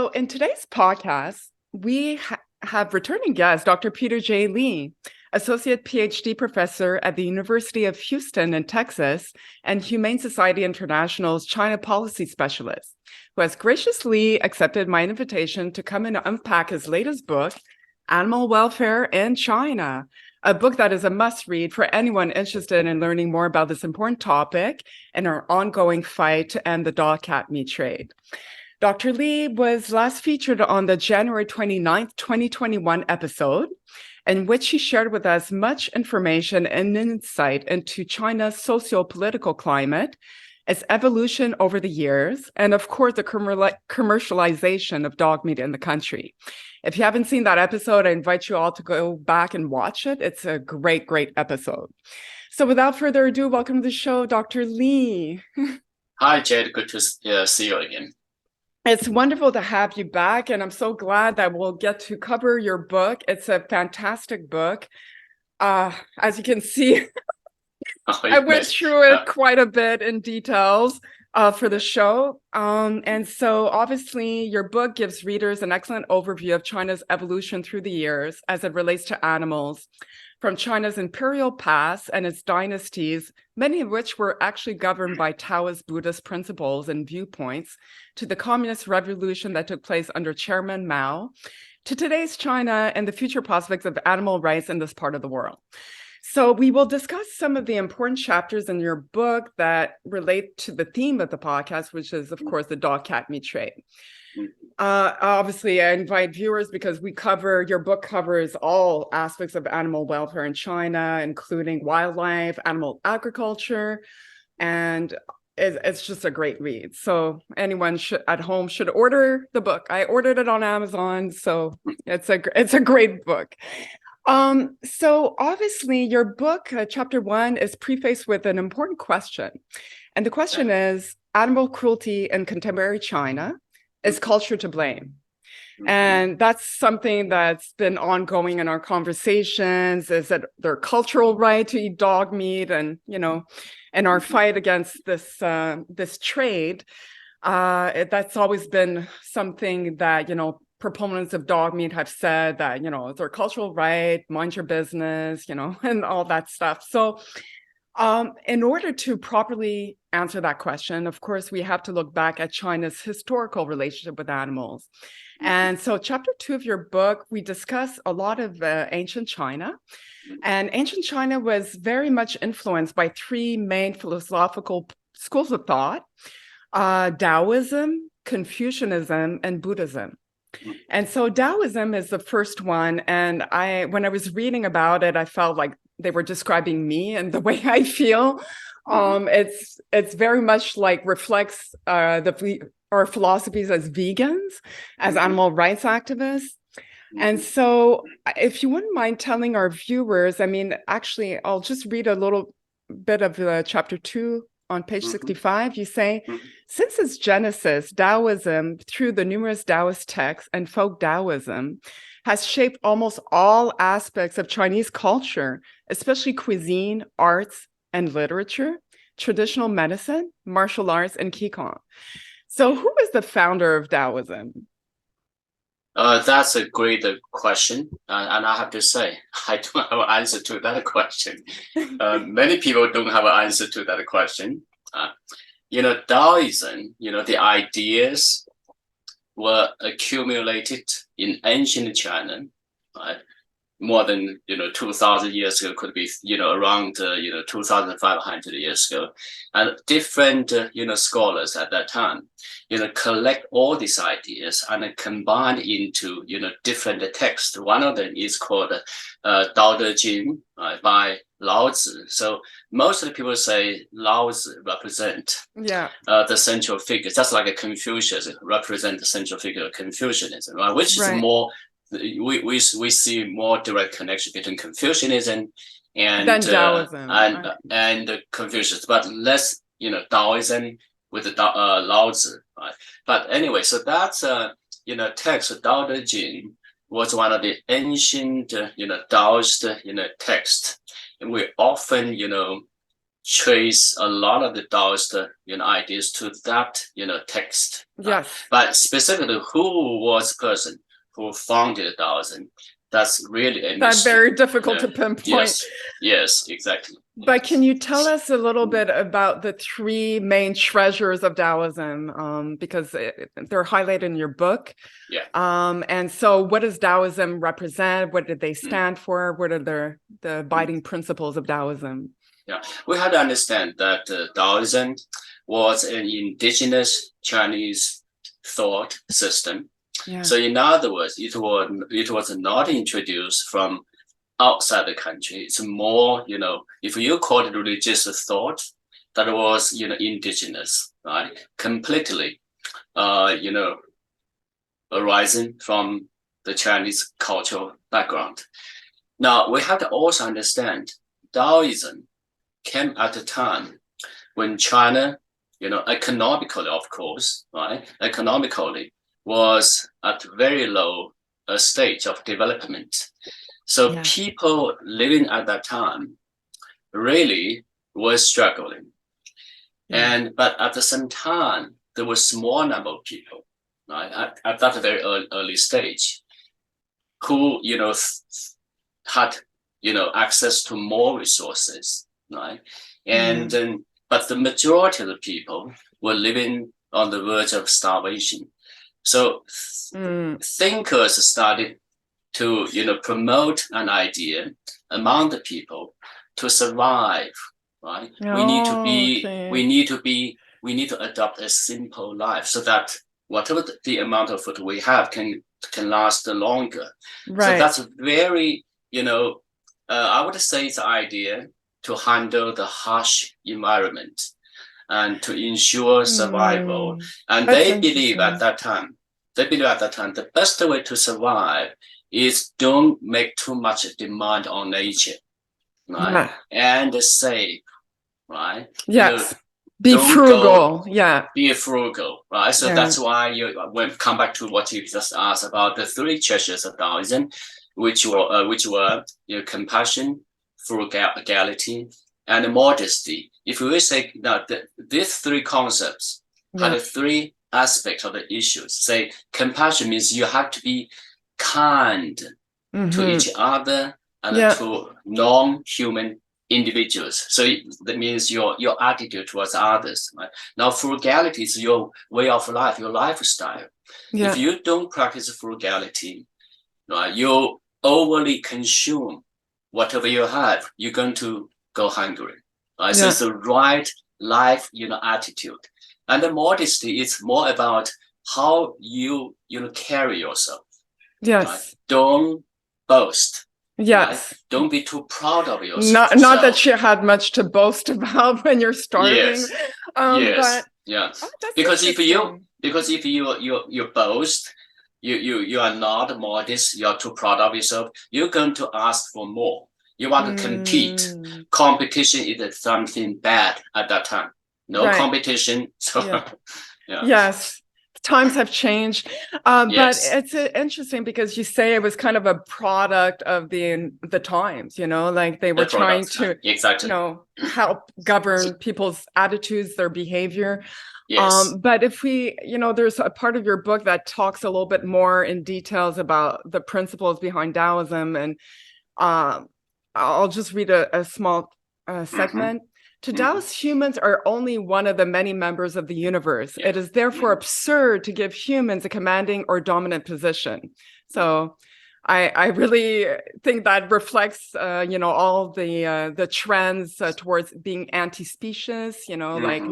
So in today's podcast, we have returning guest, Dr. Peter J. Lee, Associate PhD Professor at the University of Houston in Texas and Humane Society International's China Policy Specialist, who has graciously accepted my invitation to come and unpack his latest book, Animal Welfare in China, a book that is a must-read for anyone interested in learning more about this important topic and our ongoing fight to end the dog-cat meat trade. Dr. Lee was last featured on the January 29th, 2021 episode, in which he shared with us much information and insight into China's socio-political climate, its evolution over the years, and of course, the commercialization of dog meat in the country. If you haven't seen that episode, I invite you all to go back and watch it. It's a great, great episode. So without further ado, welcome to the show, Dr. Lee. Hi, Jade. Good to see you again. It's wonderful to have you back, and I'm so glad that we'll get to cover your book. It's a fantastic book. As you can see, I went through it quite a bit in details for the show. And so obviously your book gives readers an excellent overview of China's evolution through the years as it relates to animals, from China's imperial past and its dynasties, many of which were actually governed by Taoist Buddhist principles and viewpoints, to the communist revolution that took place under Chairman Mao, to today's China and the future prospects of animal rights in this part of the world. So we will discuss some of the important chapters in your book that relate to the theme of the podcast, which is, of course, the dog-cat meat trade. Obviously, I invite viewers because your book covers all aspects of animal welfare in China, including wildlife, animal agriculture, and it's just a great read. So anyone at home should order the book. I ordered it on Amazon, so it's a great book. So obviously your book, chapter 1, is prefaced with an important question. And the question is, animal cruelty in contemporary China, is culture to blame? And that's something that's been ongoing in our conversations, is that their cultural right to eat dog meat, and, and our fight against this trade, that's always been something that, proponents of dog meat have said that, it's our cultural right, mind your business, and all that stuff. So in order to properly answer that question, of course, we have to look back at China's historical relationship with animals. And so chapter 2 of your book, we discuss a lot of ancient China. And ancient China was very much influenced by 3 main philosophical schools of thought: Daoism, Confucianism, and Buddhism. And so Daoism is the first one. And when I was reading about it, I felt like they were describing me and the way I feel. It's very much like reflects our philosophies as vegans, as animal rights activists. And so if you wouldn't mind telling our viewers, actually, I'll just read a little bit of chapter 2 on page 65. You say, since its genesis, Daoism, through the numerous Taoist texts and folk Daoism, has shaped almost all aspects of Chinese culture, especially cuisine, arts, and literature, traditional medicine, martial arts, and Qigong. So who is the founder of Daoism? That's a great question. And I have to say, I don't have an answer to that question. Many people don't have an answer to that question. Daoism, the ideas were accumulated in ancient China, right? More than 2,000 years ago, could be around 2,500 years ago, and different scholars at that time collect all these ideas and combine into different texts. One of them is called Daoism by Lao Tzu. So most of the people say Lao Tzu represent the central figure, just like a Confucius represent the central figure of Confucianism, right? Which is more. We see more direct connection between Confucianism and Daoism, and Confucius, but less Daoism with the Lao Tzu, right? But anyway, so that's text. Daoism was one of the ancient Taoist text, and we often trace a lot of the Taoist, ideas to that, text. Yes. But specifically, who was the person who founded Daoism? That's really a That's mystery. very difficult to pinpoint. Yes, exactly. But can you tell us a little bit about the three main treasures of Taoism? Because they're highlighted in your book. Yeah. And so what does Taoism represent? What did they stand for? What are the abiding principles of Taoism? Yeah, we have to understand that Taoism was an indigenous Chinese thought system. Yeah. So in other words, it was not introduced from outside the country. It's more, if you call it religious thought, that was, indigenous, right? Completely, arising from the Chinese cultural background. Now, we have to also understand Taoism came at a time when China, economically, of course, right? Economically was at very low stage of development. So people living at that time really were struggling. But at the same time, there was a small number of people, right, at that very early stage who, had, access to more resources, right? And but the majority of the people were living on the verge of starvation. So thinkers started to, promote an idea among the people to survive, right? We need to adopt a simple life so that whatever the amount of food we have can last longer. Right. So that's very, I would say it's an idea to handle the harsh environment and to ensure survival. And they believe at that time, the best way to survive is don't make too much demand on nature, right? And save, right? Yes. Be frugal. Be frugal, right? So that's why when come back to what you just asked about the three treasures of Taoism, which were compassion, frugality, and modesty. If we say that these three concepts had three aspects of the issues. Say compassion means you have to be kind to each other and to non-human individuals. So that means your attitude towards others. Right? Now, frugality is your way of life, your lifestyle. If you don't practice frugality, right, you overly consume whatever you have, you're going to go hungry. Right? So it's the right life, attitude. And the modesty is more about how you carry yourself. Yes. Right? Don't boast. Yes. Right? Don't be too proud of yourself. Not that you had much to boast about when you're starving. Because if you boast, you are not modest, you are too proud of yourself, you're going to ask for more. You want to compete. Competition is something bad at that time. No competition. So yes. Times have changed, but it's interesting because you say it was kind of a product of the times, like they were trying to help govern people's attitudes, their behavior. But if we, there's a part of your book that talks a little bit more in details about the principles behind Taoism, and I'll just read a small segment. To Taoist, humans are only one of the many members of the universe. It is therefore absurd to give humans a commanding or dominant position. So I really think that reflects, all the trends towards being anti-species, like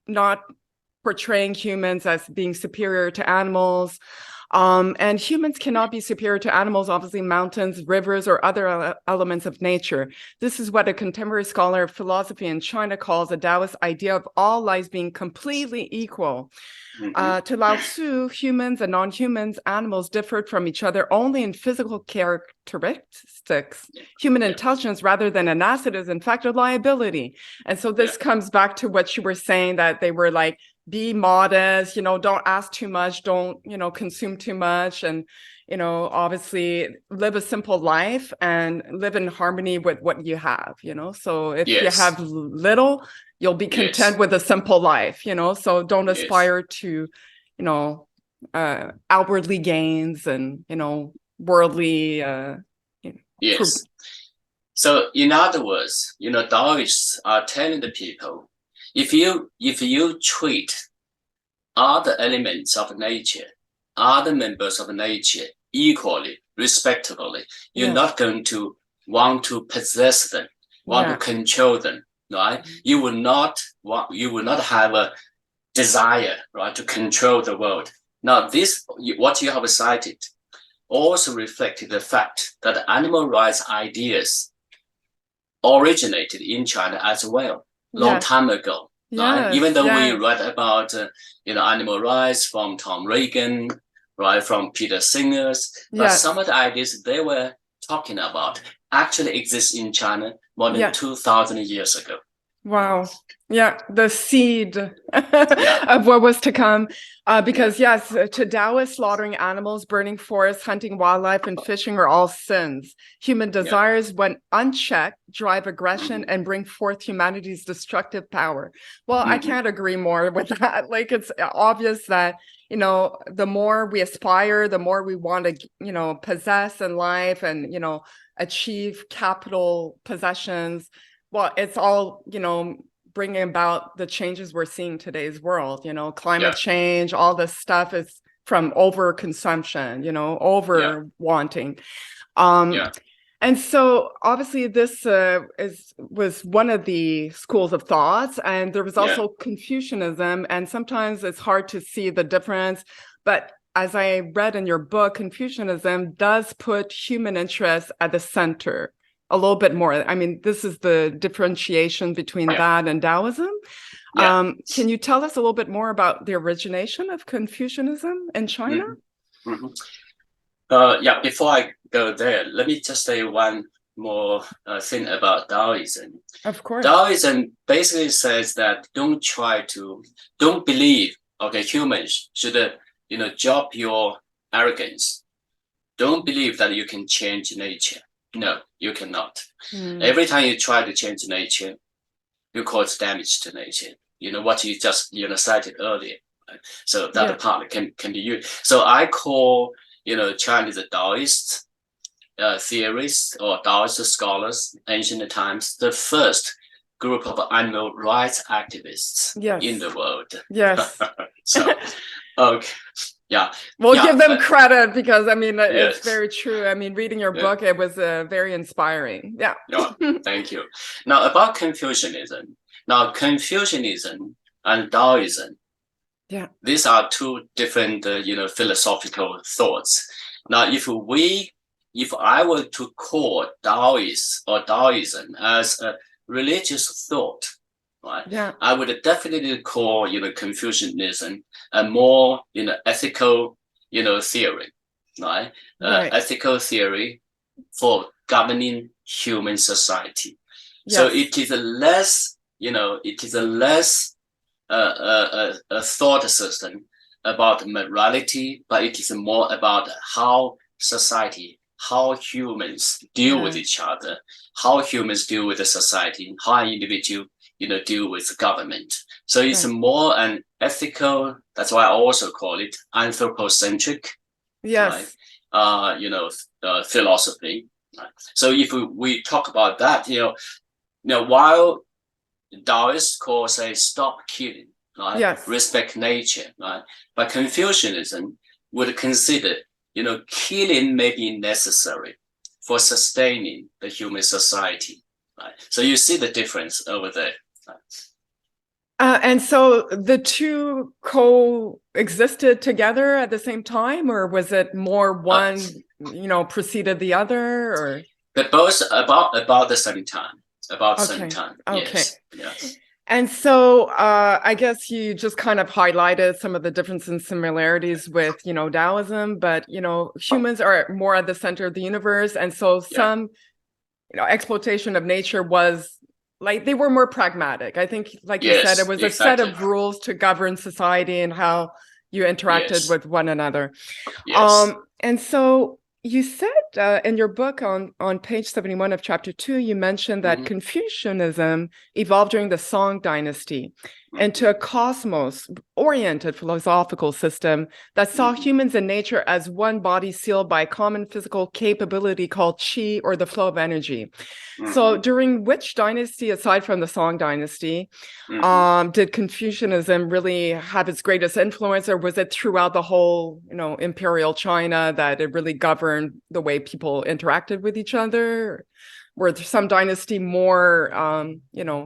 not portraying humans as being superior to animals. And humans cannot be superior to animals, obviously mountains, rivers, or other elements of nature. This is what a contemporary scholar of philosophy in China calls a Taoist idea of all lives being completely equal. To Lao Tzu, humans and non-humans, animals differed from each other only in physical characteristics. Human intelligence, rather than an asset, is in fact a liability. And so this comes back to what you were saying, that they were like be modest, don't ask too much, don't, consume too much, and, obviously live a simple life and live in harmony with what you have, So if you Yes. have little, you'll be content Yes. with a simple life, So don't Yes. aspire to, outwardly gains and, worldly, Yes. So in other words, Taoists are telling the people, if you treat other elements of nature, other members of nature equally, respectfully, you're Yes. not going to want to possess them, want to control them, right? You will not have a desire, right, to control the world. Now, what you have cited also reflected the fact that animal rights ideas originated in China as well, long time ago. Right? Yes, Even though we yes. read about animal rights from Tom Reagan, right, from Peter Singer's, but some of the ideas they were talking about actually exist in China more than 2,000 years ago. Wow. Yeah, the seed of what was to come. Because yes, to Taoists, slaughtering animals, burning forests, hunting wildlife, and fishing are all sins. Human desires, when unchecked, drive aggression and bring forth humanity's destructive power. Well, I can't agree more with that. Like, it's obvious that, the more we aspire, the more we want to, possess in life and, achieve capital possessions. Well, it's all, bringing about the changes we're seeing in today's world, climate change, all this stuff is from overconsumption, over wanting. And so obviously this was one of the schools of thoughts, and there was also Confucianism, and sometimes it's hard to see the difference. But as I read in your book, Confucianism does put human interests at the center a little bit more. I mean, this is the differentiation between that and Daoism. Can you tell us a little bit more about the origination of Confucianism in China? Before I go there, let me just say one more thing about Daoism. Of course. Daoism basically says that don't believe, humans should, drop your arrogance. Don't believe that you can change nature. No, you cannot. Every time you try to change nature, you cause damage to nature. What you just cited earlier. Right? So that part can be used. So I call Chinese Taoist theorists or Taoist scholars, ancient times, the first group of animal rights activists in the world. Yes. So okay. We'll give them credit because it's very true. I mean, reading your book, it was very inspiring. Thank you. Now about Confucianism. Now Confucianism and Daoism. These are two different philosophical thoughts. Now if I were to call Taoist or Daoism as a religious thought, right? I would definitely call Confucianism a more ethical theory, right? Ethical theory for governing human society. So it is a less a thought system about morality, but it is more about how society, how humans deal with each other, how humans deal with the society, how an individual deal with government. So it's more an ethical, that's why I also call it anthropocentric, philosophy. Right? So if we talk about that, while Taoists say stop killing, right? Respect nature, right? But Confucianism would consider, killing may be necessary for sustaining the human society. Right? So you see the difference over there. And so the two coexisted together at the same time, or was it more one, preceded the other, or? But both about the same time. About the same time. Yes. And so I guess you just kind of highlighted some of the differences and similarities with, Taoism, but, humans are more at the center of the universe. And so some, exploitation of nature was like they were more pragmatic. I think, like you said, it Yes, was a set exactly. of rules to govern society and how you interacted Yes, with one another. yes. And so you said in your book on page 71 of chapter 2, you mentioned that Mhm, Confucianism evolved during the Song dynasty into mhm, a cosmos-oriented philosophical system that saw mhm, humans and nature as one body sealed by a common physical capability called qi, or the flow of energy. So mhm, during which dynasty, aside from the Song dynasty, mhm. did Confucianism really have its greatest influence, or was it throughout the whole, imperial China that it really governed the way people interacted with each other? Were there some dynasty more,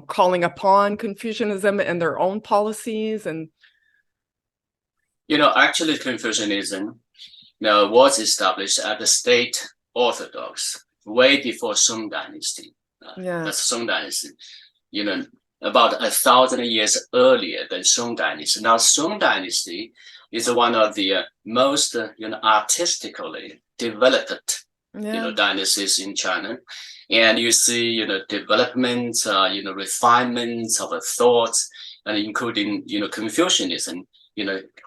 calling upon Confucianism and their own policies? And Actually, Confucianism was established as the state orthodox way before Song Dynasty. That's yes, Song Dynasty. You know, about 1,000 years earlier than Song Dynasty. Now, Song Dynasty is one of the most, artistically developed, yeah, dynasties in China. And you see, development, refinements of thoughts, and including, Confucianism,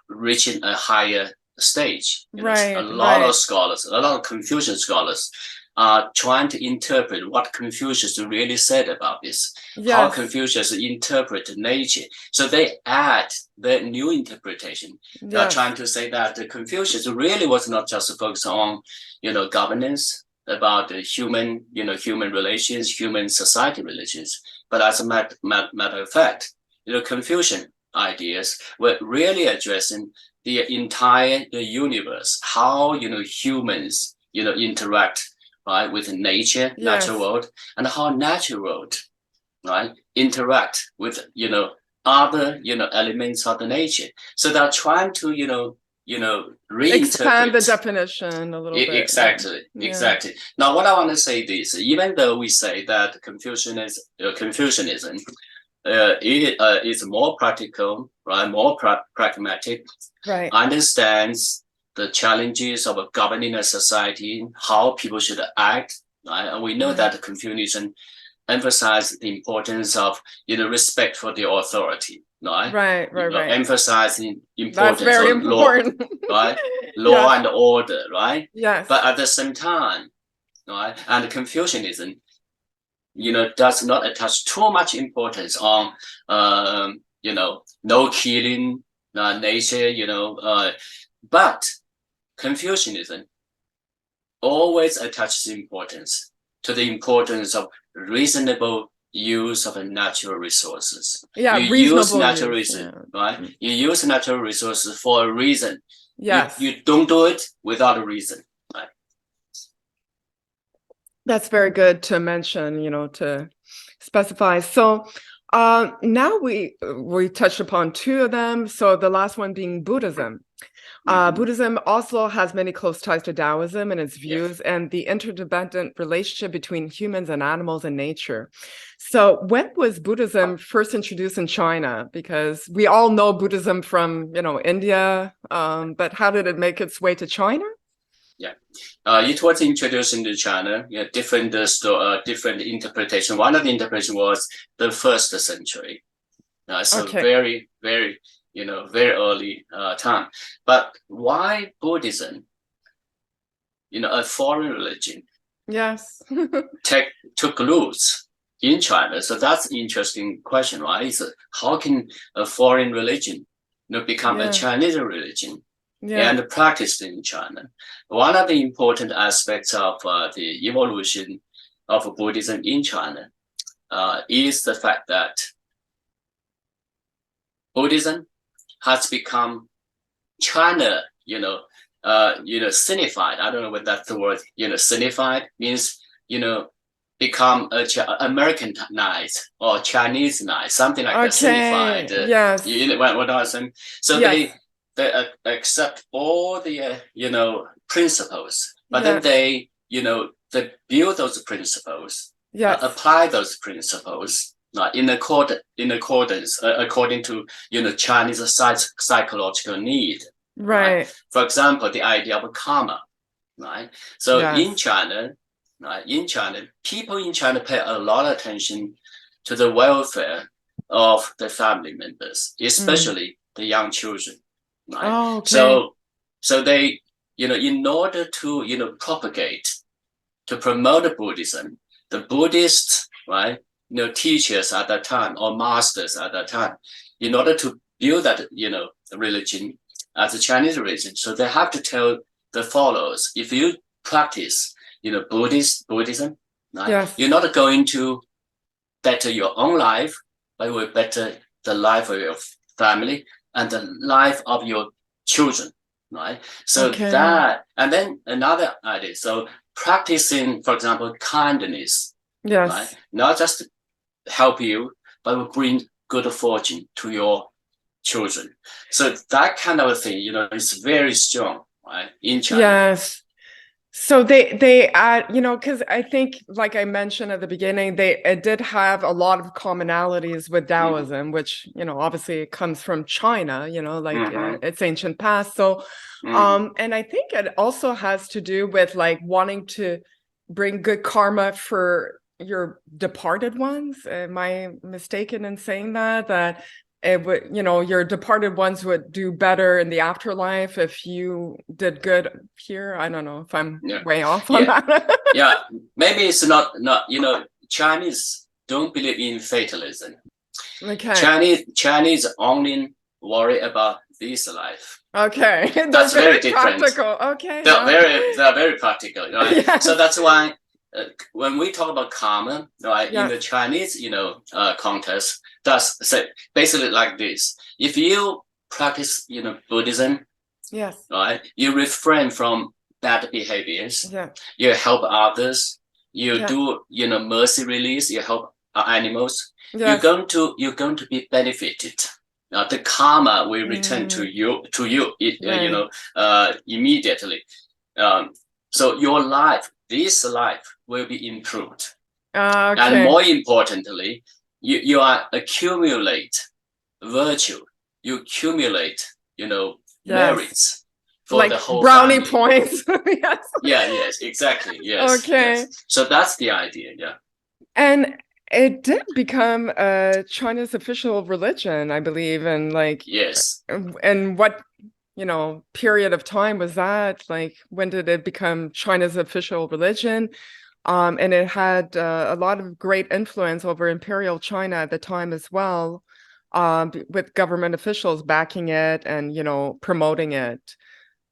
reaching a higher stage. A right, lot of right, scholars, a lot of Confucian scholars are trying to interpret what Confucius really said about this, how yes, Confucius interpreted nature. So they add their new interpretation. They are trying yes, to say that Confucius really was not just focused on, governance, about the human relations, human society relations, but as a matter of fact, Confucian ideas were really addressing the entire universe, how humans interact, right, with nature, natural yes, world, and how natural world, right, interact with other elements of the nature. So they're trying to expand the reinterpret. definition a little bit. Yeah, Exactly, yeah, exactly. Now, what I want to say is, even though we say that Confucianism is more practical, right, more pragmatic, right. understands the challenges of governing a society, how people should act. Right? And we know Right. that Confucianism emphasized the importance of respect for the authority, right? Right, right, right. Emphasizing That's importance very of law, important. right? Law Yes, and order, right? But yes. at the same time, right, and Confucianism does not attach too much importance on, no killing, nature, but Confucianism always attaches importance to the importance of reasonable use of natural resources. You Yeah, use reasonable natural use. resources, Yeah. right? Mm. You use natural resources for a reason. You Yes, you don't do it without a reason, right? that's very good to mention, to specify. So now we touched upon two of them. So the last one being Buddhism. Mm-hmm. Buddhism also has many close ties to Daoism and its Yeah. views and the interdependent relationship between humans and animals and nature. So when was Buddhism first introduced in China? Because we all know Buddhism from, India, but how did it make its way to China? Yeah, it was introduced into China. Yeah, different interpretation. One of the interpretation was the first century. So Okay. very, very, very early time. But why Buddhism? A foreign religion Yes. took roots in China. So that's an interesting question, right? So how can a foreign religion, become a Yeah. Chinese religion Yeah. and practiced in China? One of the important aspects of the evolution of Buddhism in China is the fact that Buddhism has become China, signified. I don't know what that's the word. Signified means, become Americanized or Chinese-nized, something like that. Okay. Signified. Yes. What I was saying. So Yes. they accept all the principles, but then Yes. they build those principles, Yes. apply those principles in accordance according to Chinese psychological need, right? Right. For example, the idea of karma, right? So Yes. in China, right, people in China pay a lot of attention to the welfare of the family members, especially the young children, right? Oh, okay. So they, in order to, to promote Buddhism, the Buddhists, right, teachers at that time or masters at that time, in order to build that, religion as a Chinese religion, so they have to tell the followers, if you practice, Buddhism, right, Yes. you're not going to better your own life, but it will better the life of your family and the life of your children, right? So Okay. that, and then another idea. So practicing, for example, kindness, Yes. right? Not just help you, but will bring good fortune to your children. So that kind of thing, is very strong, right, in China. Yes. So they add, because I think, like I mentioned at the beginning, it did have a lot of commonalities with Daoism, which, obviously it comes from China, its ancient past. So, and I think it also has to do with like wanting to bring good karma for your departed ones. Am I mistaken in saying that? That it would, your departed ones would do better in the afterlife if you did good here. I don't know if I'm way off on that. Yeah, maybe it's not, Chinese don't believe in fatalism. Okay. Chinese only worry about this life. Okay. That's very different. Practical. Okay. They're very practical, right? Yes. So that's why when we talk about karma, right, Yes. in the Chinese, context, that's basically like this. If you practice, Buddhism, yes, right, you refrain from bad behaviors, yeah, you help others, you yeah, do, mercy release, you help animals, yes. you're going to be benefited. The karma will return to you, immediately. So your life, this life will be improved. Okay. And more importantly, you are accumulate virtue, you accumulate, merits for like the whole brownie family. Points. Yes. Yes, exactly. Yes. Okay. Yes. So that's the idea. Yeah. And it did become China's official religion, I believe. And like, yes. And what, period of time was that? Like, when did it become China's official religion? And it had a lot of great influence over imperial China at the time as well, with government officials backing it and, promoting it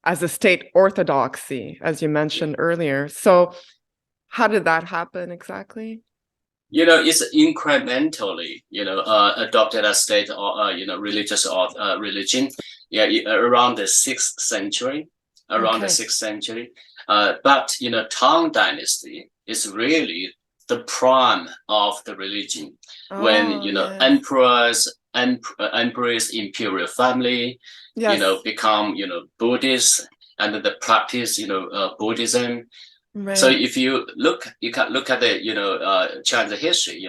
as a state orthodoxy, as you mentioned earlier. So how did that happen exactly? It's incrementally, adopted as state or, religious or religion. Yeah, around the 6th century, but, Tang Dynasty is really the prime of the religion. When, emperors, imperial family, become, Buddhist and the practice, Buddhism. Right. So if you can look at the, Chinese history,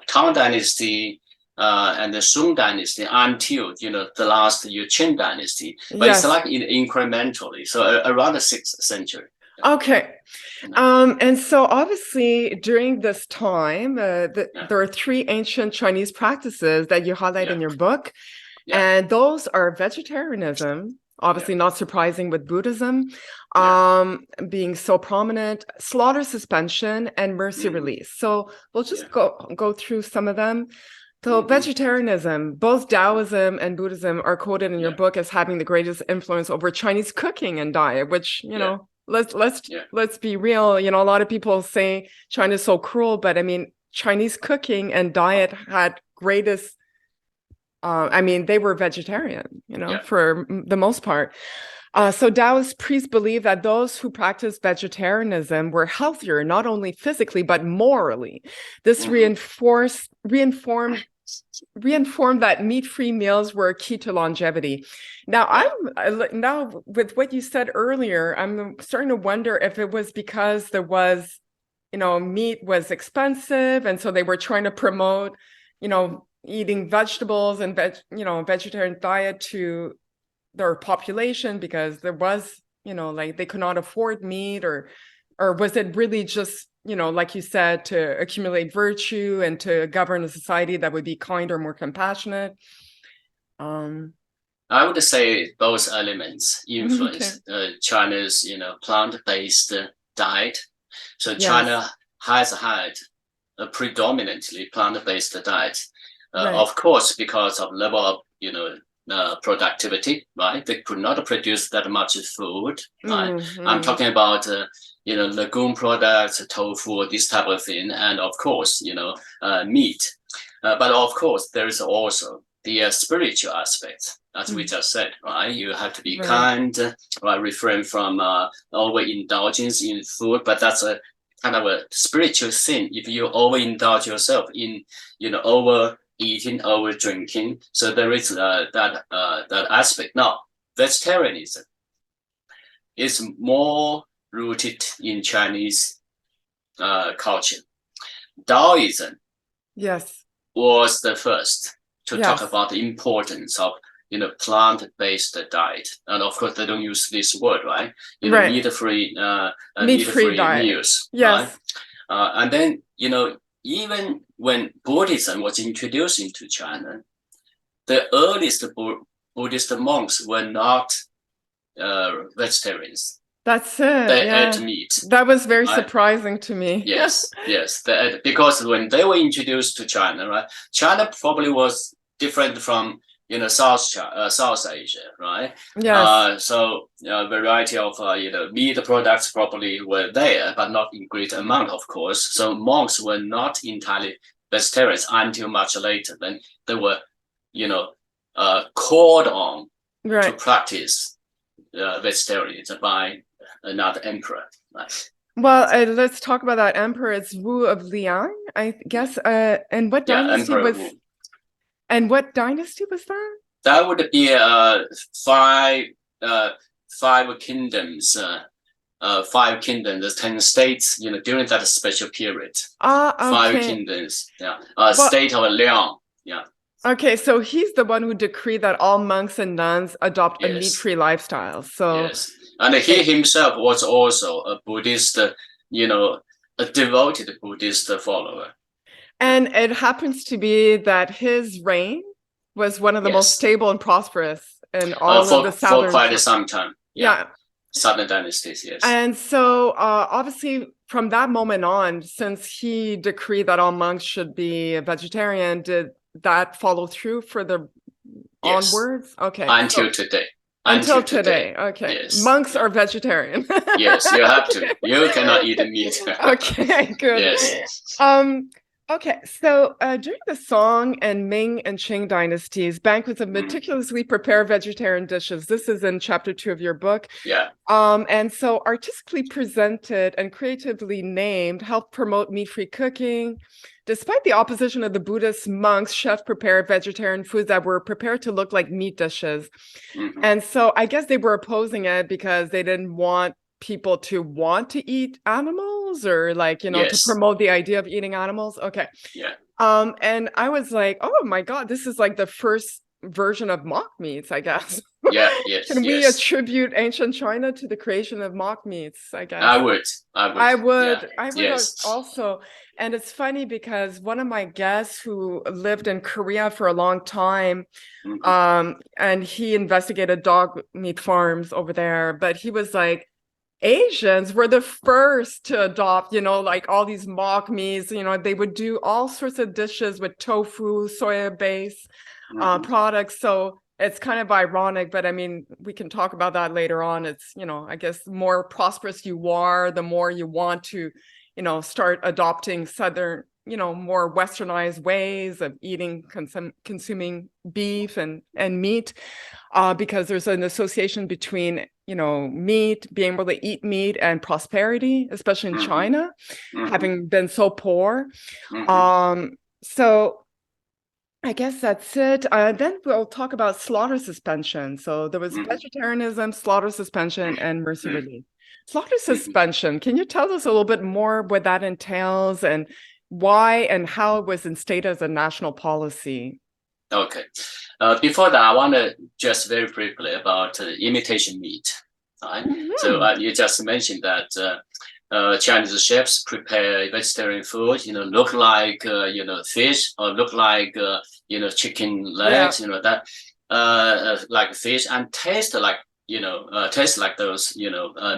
Tang Dynasty and the Song Dynasty until, the last Qing Dynasty. But it's like incrementally, so around the 6th century. Okay. And so obviously during this time, there are 3 ancient Chinese practices that you highlight in your book. And those are vegetarianism, obviously not surprising with Buddhism, being so prominent, slaughter suspension, and mercy release. So we'll just go through some of them. So vegetarianism, both Daoism and Buddhism are quoted in your book as having the greatest influence over Chinese cooking and diet, which, let's be real. A lot of people say China's so cruel, but I mean, Chinese cooking and diet had greatest, they were vegetarian, for the most part. So Taoist priests believe that those who practice vegetarianism were healthier, not only physically, but morally. This reinformed that meat-free meals were key to longevity. Now, now with what you said earlier, I'm starting to wonder if it was because there was, meat was expensive, and so they were trying to promote, eating vegetables and vegetarian diet to their population because there was, they could not afford meat, or was it really just like you said, to accumulate virtue and to govern a society that would be kinder, more compassionate. I would say those elements influence Okay. China's, plant-based diet. So Yes. China has had a predominantly plant-based diet. Right. Of course, because of level of, productivity, right? They could not produce that much food, right? I'm talking about, legume products, tofu, this type of thing, and of course, meat. But of course, there is also the spiritual aspect, as we just said, right? You have to be Right. kind, right? Refrain from overindulgence in food, but that's a kind of a spiritual sin if you overindulge yourself in, overeating, over drinking. So there is that aspect. Now, vegetarianism is more rooted in Chinese culture. Daoism, Yes, was the first to talk yes, about the importance of plant-based diet, and of course they don't use this word, right? right. Meat-free Meat-free diet. meals, right? Yes, And then even when Buddhism was introduced into China, the earliest Buddhist monks were not vegetarians. that's it. They Yeah, ate meat. that was very Right? surprising to me. Yes, because when they were introduced to China, right? China probably was different from South Asia, right? Yes, So a variety of meat products probably were there, but not in great amount, of course. So monks were not entirely vegetarians until much later. Then they were, called on to right. practice vegetarianism by another emperor, right? Well, let's talk about that emperor. It's Wu of Liang, I guess. And what Yeah, dynasty Emperor was? Wu. And what dynasty was that? That would be five kingdoms, the 10 states, during that special period. Five Okay. kingdoms, yeah. Well, State of Liang, yeah. okay, so he's the one who decreed that all monks and nuns adopt a Yes, meat-free lifestyle. So yes. And he himself was also a Buddhist, a devoted Buddhist follower. and it happens to be that his reign was one of the most Yes. stable and prosperous in all of the For southern. quite some time. Yeah. Southern dynasties, yes. And so obviously from that moment on, since he decreed that all monks should be vegetarian, did that follow through for the Yes. onwards? Okay. Until today. Until today. Okay. Yes. Monks are vegetarian. Yes, you have to. You cannot eat meat. Okay, good. Yes. Okay, so during the Song and Ming and Qing dynasties, banquets of meticulously prepared vegetarian dishes. This is in chapter 2 of your book. Yeah. And so artistically presented and creatively named helped promote meat-free cooking. Despite the opposition of the Buddhist monks, chefs prepared vegetarian foods that were prepared to look like meat dishes. And so I guess they were opposing it because they didn't want people to want to eat animals, or to promote the idea of eating animals. Okay. Yeah. And I was like, oh my God, this is like the first version of mock meats, I guess. Yeah, yes. Can we attribute ancient China to the creation of mock meats, I guess? I would. I would Yes. also. And it's funny because one of my guests who lived in Korea for a long time, and he investigated dog meat farms over there, but he was like, Asians were the first to adopt, all these mock meats. They would do all sorts of dishes with tofu, soya base products. So it's kind of ironic, but I mean, we can talk about that later on. It's, I guess the more prosperous you are, the more you want to, start adopting Southern, more westernized ways of eating, consuming beef and meat, because there's an association between, meat, being able to eat meat, and prosperity, especially in China, having been so poor. So I guess that's it. Then we'll talk about slaughter suspension. So there was vegetarianism, slaughter suspension, and mercy relief. Slaughter suspension, can you tell us a little bit more what that entails and why and how it was instated as a national policy? Okay. Before that, I want to just very briefly about imitation meat. Right? So you just mentioned that Chinese chefs prepare vegetarian food, look like, fish, or look like, chicken legs, that, like fish, and taste like, taste like those,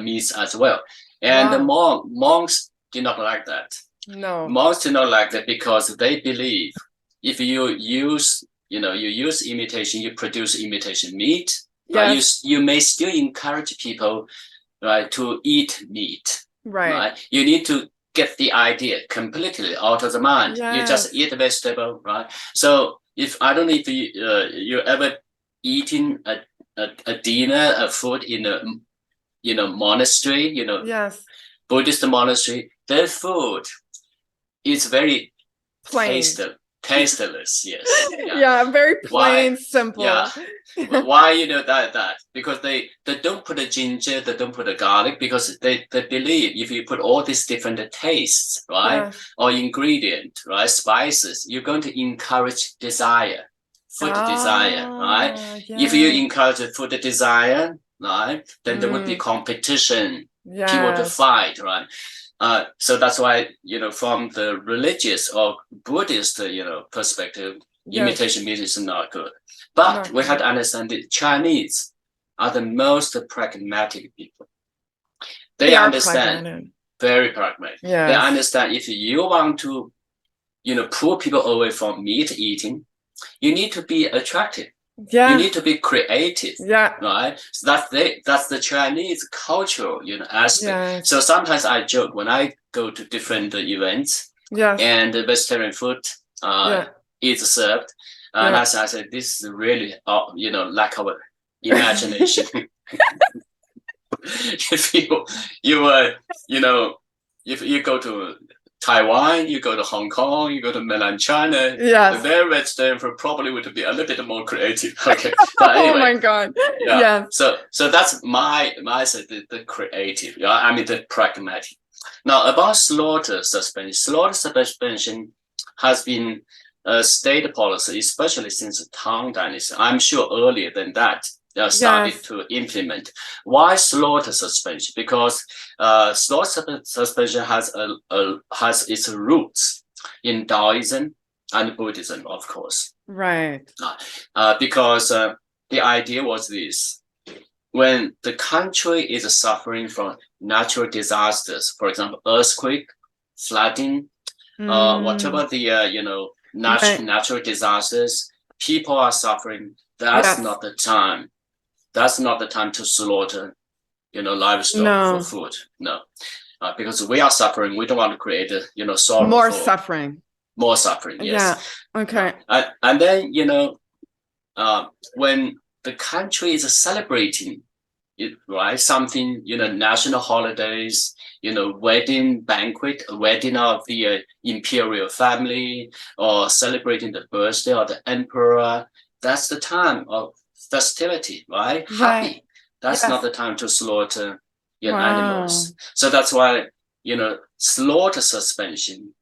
meats as well. And the monks do not like that. No. Monks do not like that because they believe if you use, you use imitation, you produce imitation meat, right? You may still encourage people, right, to eat meat. Right. You need to get the idea completely out of the mind. You just eat the vegetable, right? So if I don't know if you ever eaten a dinner, a food in a monastery, Buddhist monastery, their food is very plain. Tasteless, yes. Very plain, simple. Why that? Because they don't put the ginger, they don't put the garlic, because they believe if you put all these different tastes, right, or ingredient, right, spices, you're going to encourage desire, food desire, right? If you encourage food desire, right, then there would be competition, people to fight, right? So that's why, from the religious or Buddhist, perspective, imitation meat is not good. But we have to understand that Chinese are the most pragmatic people. They understand, very pragmatic. They understand if you want to, pull people away from meat eating, you need to be attractive. You need to be creative, right? So that's the Chinese cultural, aspect. So sometimes I joke when I go to different events, and the vegetarian food is served, and I said, this is really, lack of imagination. If you go to Taiwan, you go to Hong Kong, you go to mainland China, their vegetarian food probably would be a little bit more creative. Okay. But anyway, oh my God. So that's my the creative. I mean the pragmatic. Now about slaughter suspension. Slaughter suspension has been a state policy, especially since the Tang Dynasty. I'm sure earlier than that. Started to implement. Why slaughter suspension? Because slaughter suspension has its roots in Daoism and Buddhism, of course. Right. Because the idea was this: when the country is suffering from natural disasters, for example, earthquake, flooding, whatever the natural disasters, people are suffering. That's not the time. That's not the time to slaughter, livestock for food. No, because we are suffering. We don't want to create, sorrow. More suffering. More suffering. Yes. Yeah. Okay. And then when the country is celebrating it, right? Something, national holidays, wedding banquet, a wedding of the imperial family, or celebrating the birthday of the emperor. That's the time of festivity, right? Happy. That's not the time to slaughter animals. So that's why, slaughter suspension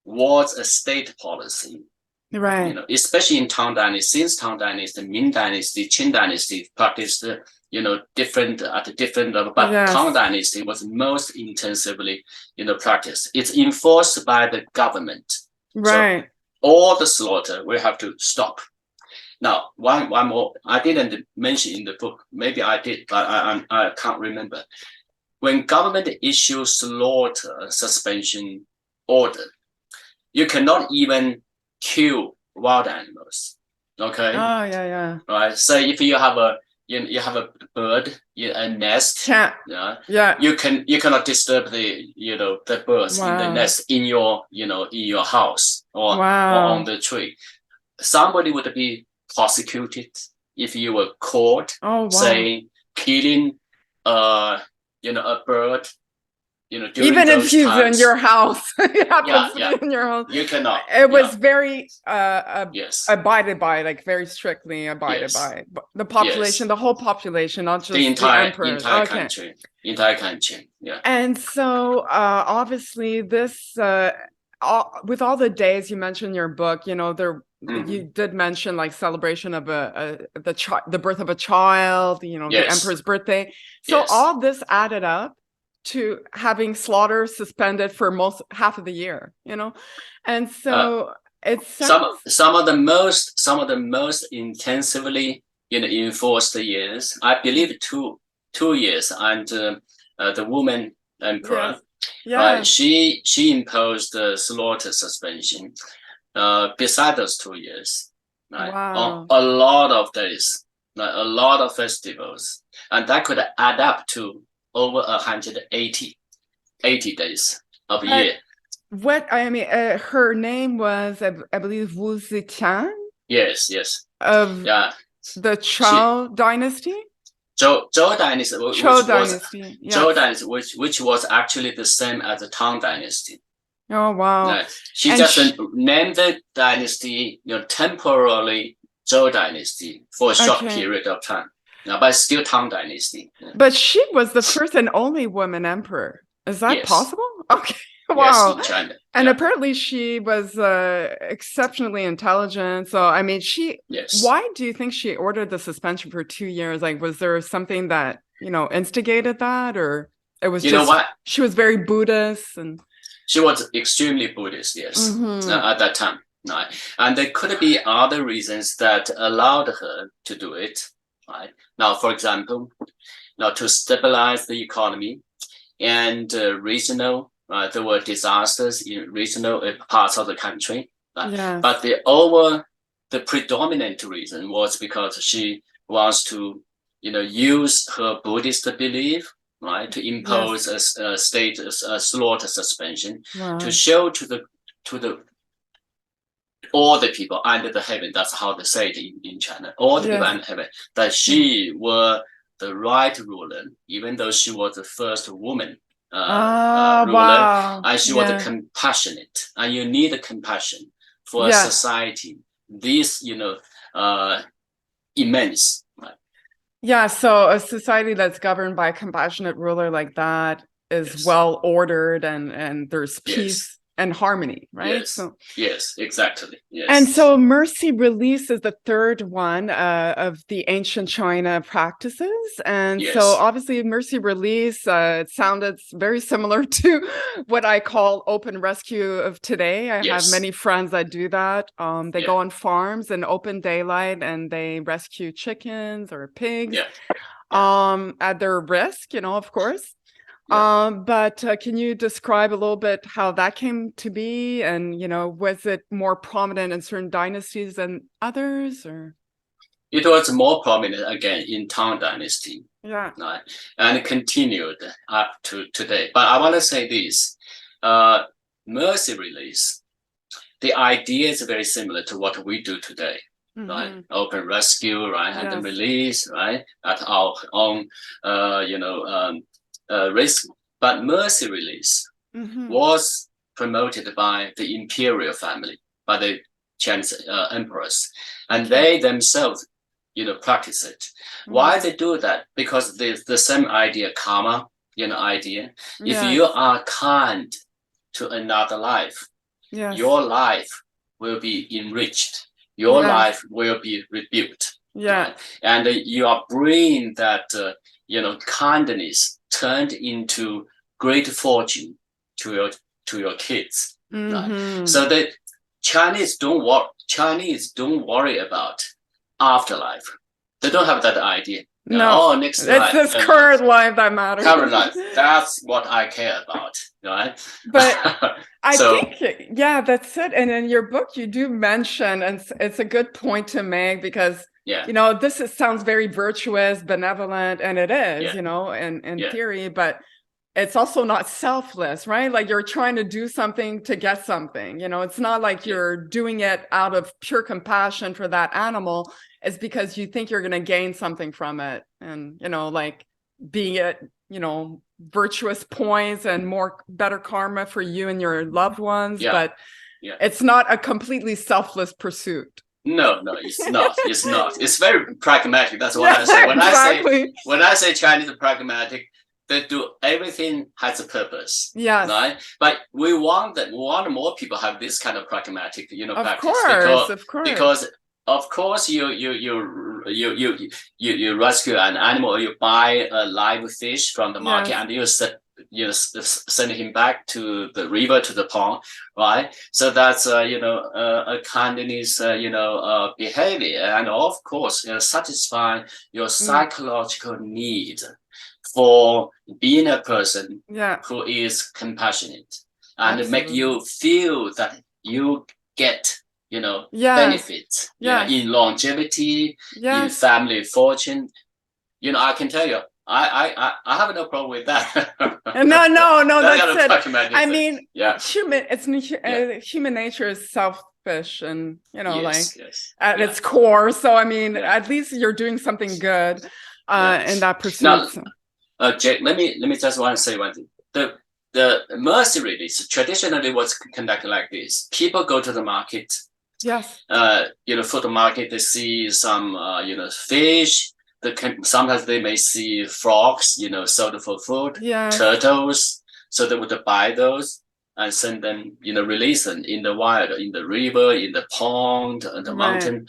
was a state policy. Right. Especially in Tang Dynasty, since Tang Dynasty, Ming Dynasty, Qing Dynasty practiced, different at a different level. But Tang Dynasty was most intensively, practiced. It's enforced by the government. Right. So all the slaughter we have to stop. Now, one more. I didn't mention in the book. Maybe I did, but I can't remember. When government issues slaughter suspension order, you cannot even kill wild animals. Okay. Oh yeah. Right. So if you have a bird, a nest. You cannot disturb the birds in the nest in your house or on the tree. Somebody would be prosecuted if you were caught saying killing a bird, even if he's in your house. It happens to be in your house. You cannot. It was very abided by, like very strictly abided by the population, the whole population, not just the entire country. Entire country. Yeah. And so obviously this with all the days you mentioned in your book, you did mention like celebration of the birth of a child, the emperor's birthday. So all this added up to having slaughter suspended for half of the year, and so it sounds some of the most intensively enforced years, I believe 2 years under the woman emperor. Right, she imposed the slaughter suspension. Beside those 2 years, right, wow. a lot of days, like a lot of festivals, and that could add up to over 180 days of a year. What I mean, her name was, I believe, Wu Zetian. Yes. Of the Zhou dynasty. Zhou dynasty, which was actually the same as the Tang dynasty. Oh wow! She just named the dynasty, temporarily Zhou dynasty for a short period of time. But still Tang dynasty. But she was the first and only woman emperor. Is that possible? Okay. Wow. Yes, in China. And apparently she was exceptionally intelligent. So, I mean, why do you think she ordered the suspension for 2 years? Like, was there something that, instigated that? Or it was she was very Buddhist and... She was extremely Buddhist, yes, at that time. Right? And there could be other reasons that allowed her to do it. Right? Now, for example, to stabilize the economy and regional, there were disasters in regional parts of the country. Right? Yes. But the predominant reason was because she wants to, use her Buddhist belief, right, to impose a slaughter suspension, to show to all the people under the heaven. That's how they say it in China. All the people under heaven, that she were the right ruler, even though she was the first woman ruler, and she was compassionate. And you need a compassion for a society this, immense. Right? Yeah, so a society that's governed by a compassionate ruler like that is well ordered, and there's peace and harmony, right? Yes, exactly. Yes. And so mercy release is the third one of the ancient China practices. And so obviously mercy release, it sounded very similar to what I call open rescue of today. I have many friends that do that. They go on farms in open daylight and they rescue chickens or pigs at their risk, of course. But can you describe a little bit how that came to be, and was it more prominent in certain dynasties than others, or? It was more prominent again in Tang Dynasty, right? And it continued up to today. But I want to say this: mercy release. The idea is very similar to what we do today, right? Open rescue, right, and then release, right, at our own, risk. But mercy release was promoted by the imperial family, by the Chinese emperors, and they themselves, practice it. Why they do that? Because the same idea, karma, idea. If you are kind to another life, your life will be enriched. Your life will be rebuilt. Right? And you are bringing that, kindness turned into great fortune to your kids. Right? So the Chinese don't worry about afterlife. They don't have that idea. No, next life. It's this current life that matters. Current life. That's what I care about, right? But I think, that's it. And in your book, you do mention, and it's a good point to make, because this sounds very virtuous, benevolent, and it is, in theory, but it's also not selfless, right? Like you're trying to do something to get something, it's not like you're doing it out of pure compassion for that animal. It's because you think you're going to gain something from it, and, like being it, virtuous points and better karma for you and your loved ones. But it's not a completely selfless pursuit. No, it's not. It's not. It's very pragmatic. That's what I say. When I say Chinese pragmatic, they do everything has a purpose. Yes. Right. But we want more people have this kind of pragmatic, practice. Of course. Because of course you rescue an animal, or you buy a live fish from the market, and you send him back to the river, to the pond, right? So that's a kindness behavior, and of course satisfy your psychological need for being a person who is compassionate, and make you feel that you get benefits in longevity, in family fortune. I can tell you, I have no problem with that. No, that's it. I mean, human nature is selfish, and at its core. So I mean, at least you're doing something good in that pursuit. Now, Jake, let me just want to say one thing. The mercy release traditionally was conducted like this. People go to the market. Yes. For the market, they see some fish. Sometimes they may see frogs, sold for food, turtles. So they would buy those and send them, release them in the wild, in the river, in the pond, and the mountain.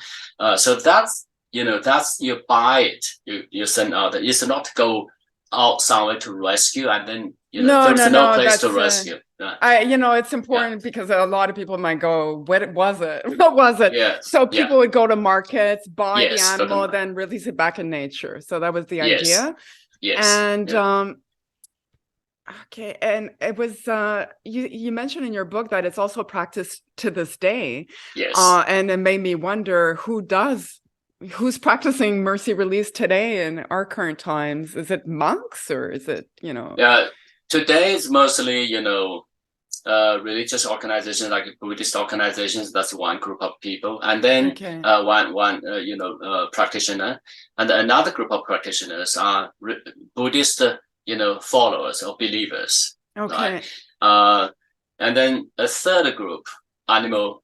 So that's you buy it, you send out. It's not go out somewhere to rescue, and then there's no place to rescue. It's important because a lot of people might go, what was it? What was it? Yeah. So people would go to markets, buy the animal, then release it back in nature. So that was the idea. Yes. And okay, and it was you mentioned in your book that it's also practiced to this day. Yes. And it made me wonder who's practicing mercy release today in our current times? Is it monks, or is it today it's mostly religious organizations, like Buddhist organizations. That's one group of people, and then one practitioner, and another group of practitioners are Buddhist followers or believers. Okay. Right? And then a third group, animal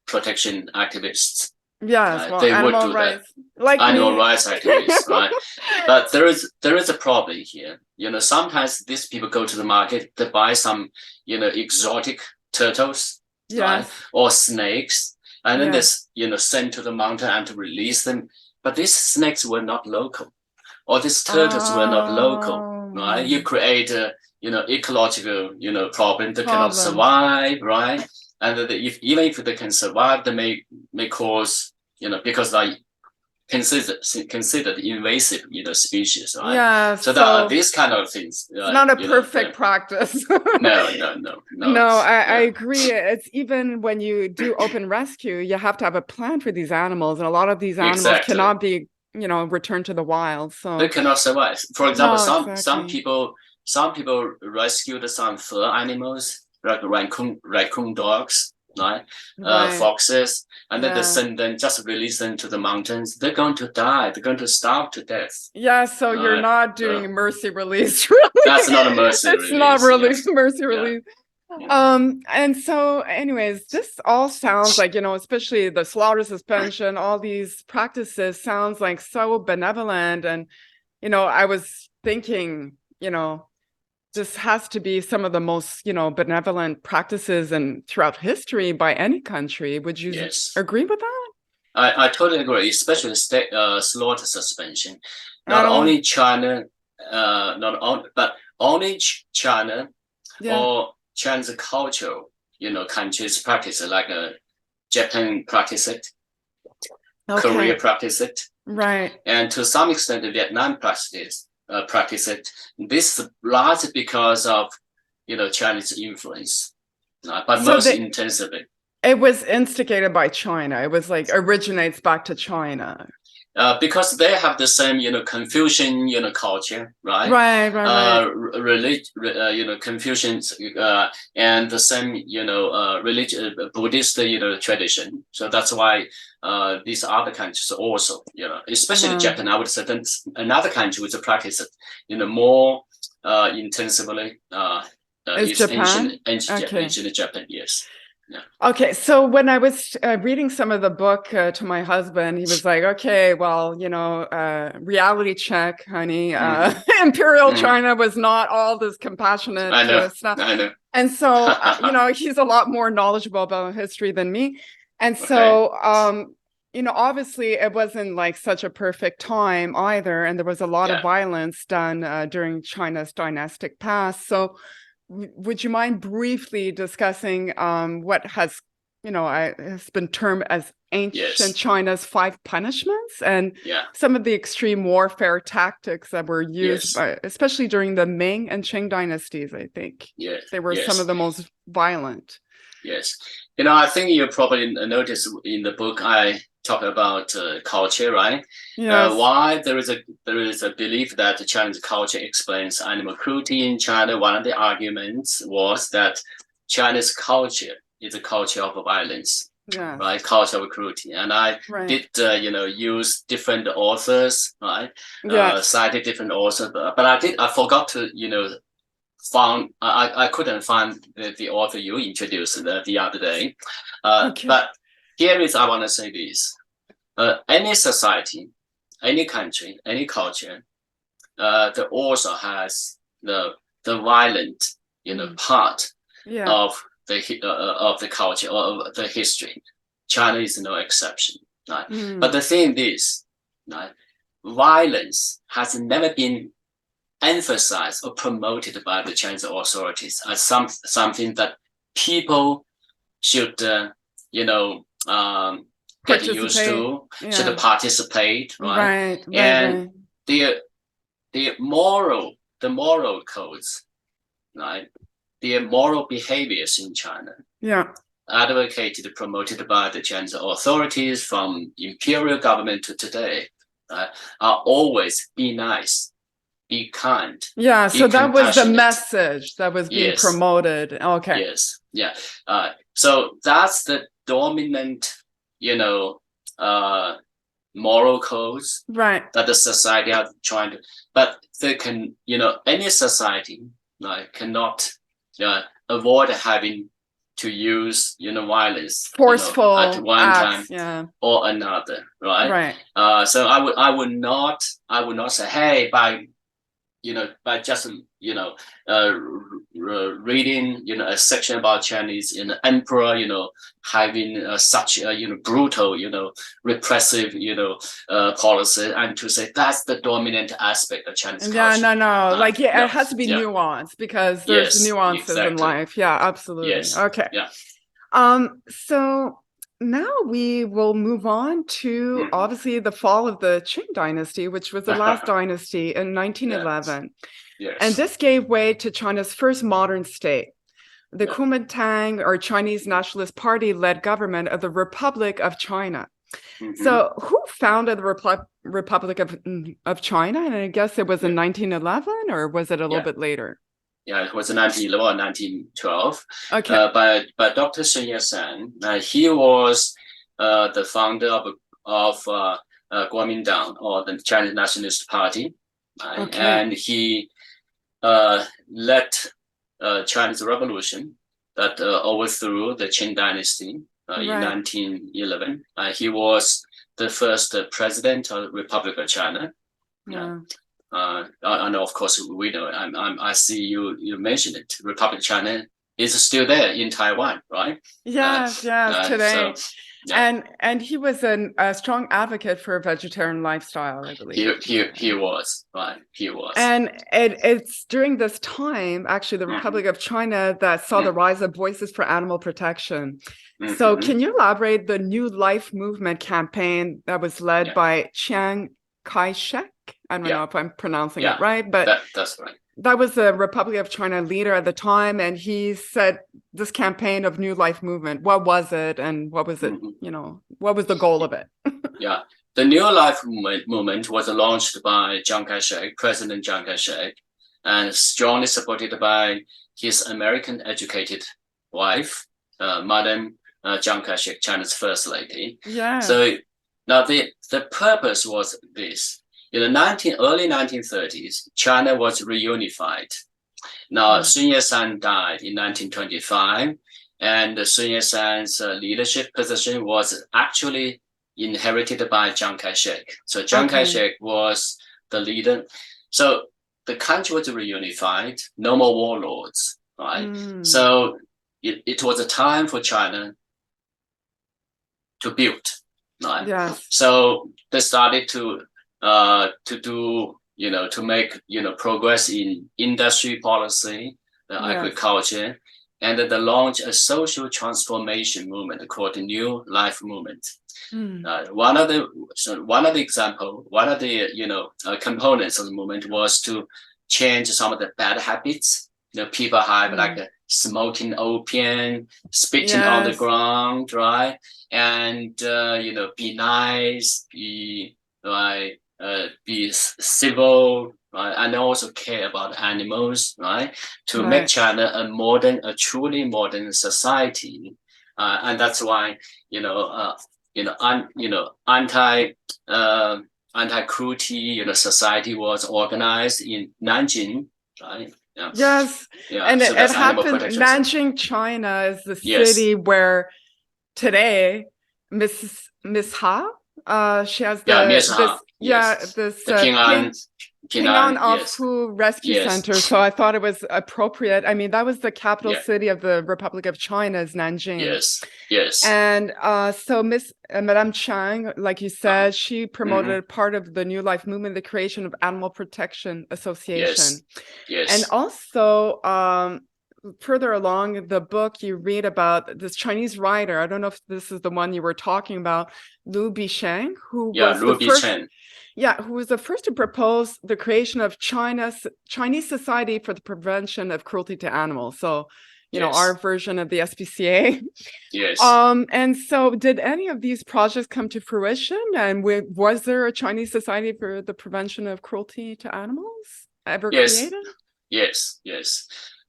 protection activists. Yes, well, they would animal do rights, that. like animal rights activists, right? But there is a problem here. Sometimes these people go to the market to buy some, exotic turtles, right? Or snakes, and then they, send to the mountain and to release them. But these snakes were not local, or these turtles were not local, right? You create a, ecological, problem. They cannot survive, right? And even if they can survive, they may cause, because they considered invasive, species, right? Yeah. So these kind of things. It's not a perfect practice. No. I agree. It's even when you do open rescue, you have to have a plan for these animals, and a lot of these animals cannot be, returned to the wild. So they cannot survive. For example, some people rescued some fur animals, like raccoon dogs, right? Foxes, and then they send them, just release them to the mountains. They're going to die. They're going to starve to death. Yeah, so you're not doing mercy release, really. That's not a mercy release. It's not really mercy release. And so anyways, this all sounds like, especially the slaughter suspension, all these practices sounds like so benevolent. And, I was thinking, this has to be some of the most, benevolent practices and throughout history by any country. Would you agree with that? I totally agree, especially slaughter suspension. Not only China, but only China or China's culture, countries practice it, like Japan practice it, Korea practice it, right, and to some extent Vietnam practice it. This is largely because of Chinese influence, but most intensively. It was instigated by China. It was like originates back to China. Because they have the same, Confucian, culture, right? Right. Confucians, and the same, religion, Buddhist, tradition. So that's why these other countries also, especially Japan, I would say that's another country which practice it, more intensively. Is Japan? Ancient Japan, yes. Yeah. Okay, so when I was reading some of the book to my husband, he was like, okay, well, reality check, honey. Imperial China was not all this compassionate stuff. I know. And so, he's a lot more knowledgeable about history than me. And so obviously it wasn't like such a perfect time either, and there was a lot of Yeah. violence done during China's dynastic past. So would you mind briefly discussing what has, has been termed as ancient Yes. China's 5 punishments and Yeah. some of the extreme warfare tactics that were used, Yes. especially during the Ming and Qing dynasties, I think. Yes. They were some Yes. of the most violent. Yes. I think you probably noticed in the book I talk about culture, right? Yes. Why there is a belief that Chinese culture explains animal cruelty in China. One of the arguments was that Chinese culture is a culture of violence, Yes. right? Culture of cruelty, and I Right. did use different authors, right? Yes. Cited different authors, but I forgot to I couldn't find the author you introduced the other day. Okay. But here is I want to say this: any society, any country, any culture, the author has the violent part Yeah. of the culture or of the history. China is no exception, right? But the thing is, right, violence has never been emphasized or promoted by the Chinese authorities as something that people should, get used to, should participate, right? Right. And the moral codes, right? The moral behaviors in China, advocated, promoted by the Chinese authorities from imperial government to today, are always be nice, be kind. Yeah, so that was the message that was being promoted. Okay. Yes. Yeah. So that's the dominant, moral codes, right, that the society are trying to, but they can, any society cannot avoid having to use, violence, forceful at one acts, time or another, right? Right. So I would not say, hey, by just reading a section about Chinese emperor having such brutal repressive policy, and to say that's the dominant aspect of Chinese culture. No, like it has to be nuanced because there's nuances in life. Yeah, absolutely. Yes. Okay. Yeah. So now we will move on to obviously the fall of the Qing dynasty, which was the last dynasty in 1911. Yes. And this gave way to China's first modern state, the Kuomintang or Chinese Nationalist Party-led government of the Republic of China. So who founded the Republic of China? And I guess it was in 1911, or was it a little bit later? Yeah, it was in 1911 or 1912. Okay. But Dr. Sun Yat-sen, he was the founder of Kuomintang, or the Chinese Nationalist Party. Okay. And he led Chinese Revolution that overthrew the Qing dynasty in 1911. He was the first president of the Republic of China. And of course, we know. I see you mentioned it. Republic of China is still there in Taiwan, right? Yes, today. And he was a strong advocate for a vegetarian lifestyle, I believe. He was, right? He was. And it's during this time, actually, the Republic of China that saw the rise of voices for animal protection. So can you elaborate the New Life Movement campaign that was led by Chiang Kai-shek? I don't know if I'm pronouncing it right, but that's right. That was the Republic of China leader at the time, and he said this campaign of New Life Movement, what was it, and what was it, what was the goal of it? The New Life movement was launched by Chiang Kai-shek, President Chiang Kai-shek, and strongly supported by his American-educated wife, Madam Chiang Kai-shek, China's First Lady. So now the purpose was this. In the early 1930s, China was reunified. Now, Sun Yat-sen died in 1925, and Sun Yat-sen's leadership position was actually inherited by Chiang Kai-shek. So Chiang Kai-shek was the leader. So the country was reunified, no more warlords, right? So it was a time for China to build right? Yes. So they started to do, to make, progress in industry policy, agriculture, and they launched a social transformation movement called the New Life Movement. One of the components of the movement was to change some of the bad habits. People have like smoking opium, spitting on the ground, right? And be nice, be civil, right? And also care about animals, right? To make China a truly modern society, and that's why anti-cruelty society was organized in Nanjing, right? Yes, and so it happened. Nanjing, China, is the city where today Miss Ha, she has the Ping An Fu Rescue Center. So I thought it was appropriate. I mean, that was the capital city of the Republic of China, is Nanjing. Yes. And so Madame Chang, like you said, she promoted part of the New Life Movement, the creation of Animal Protection Association. And also, further along the book, you read about this Chinese writer. I don't know if this is the one you were talking about, Liu Bisheng, who was the first to propose the creation of Chinese Society for the Prevention of Cruelty to Animals. So, our version of the SPCA. And so did any of these projects come to fruition? And was there a Chinese Society for the Prevention of Cruelty to Animals ever created? Yes.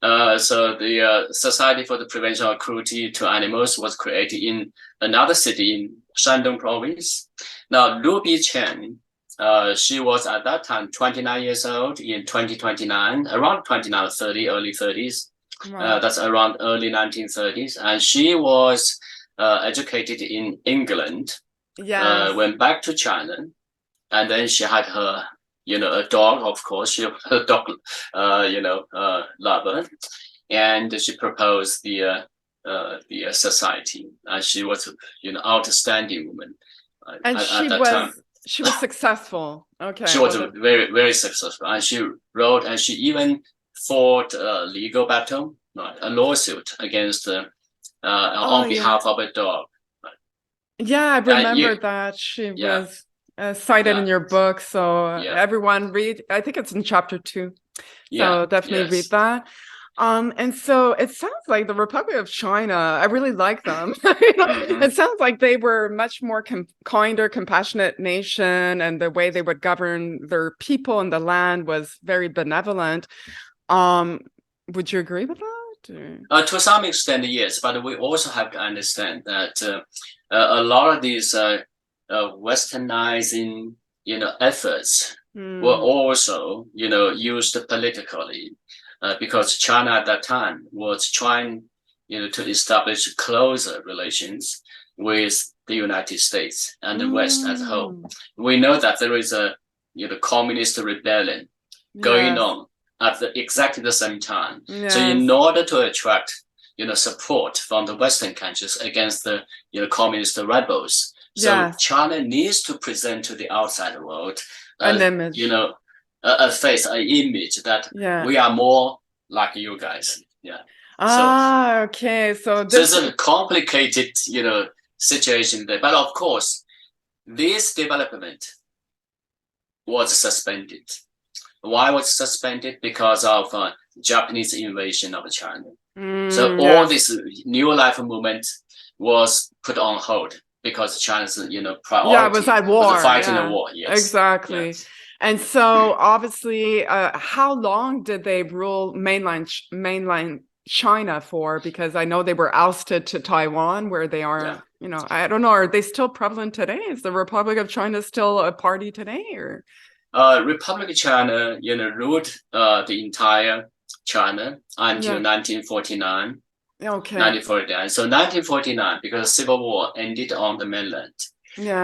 So the Society for the Prevention of Cruelty to Animals was created in another city in Shandong province. Now, Liu Bichen, she was at that time 29 years old in 2029, around 29, 30, early 30s. That's around early 1930s. And she was educated in England, went back to China, and then she had her, a dog, of course, she a dog, lover, and she proposed the society, and she was, outstanding woman. And she was successful. Okay. She was very, very successful, and she wrote, and she even fought a legal battle, a lawsuit against on behalf of a dog. Yeah, I remember that. She was cited in your book, so everyone read. I think it's in chapter 2. So definitely read that. And so it sounds like the Republic of China, I really like them. It sounds like they were much more kinder, compassionate nation, and the way they would govern their people and the land was very benevolent. Would you agree with that? To some extent, yes, but we also have to understand that a lot of these westernizing, efforts were also, used politically, because China at that time was trying, to establish closer relations with the United States and the West as a whole. We know that there is a, communist rebellion going on at exactly the same time. So in order to attract, support from the Western countries against the, communist rebels, so China needs to present to the outside world an image, a face, an image that we are more like you guys. Okay. So this is a complicated, situation there. But of course, this development was suspended. Why was it suspended? Because of Japanese invasion of China. So all this New Life movement was put on hold because China's, priority was at war, was fighting a war. Exactly. And so obviously, how long did they rule mainland China for? Because I know they were ousted to Taiwan, where they are, I don't know, are they still prevalent today? Is the Republic of China still a party today, or? Republic of China, ruled the entire China until 1949. Okay. 1949. So 1949, because the Civil War ended on the mainland.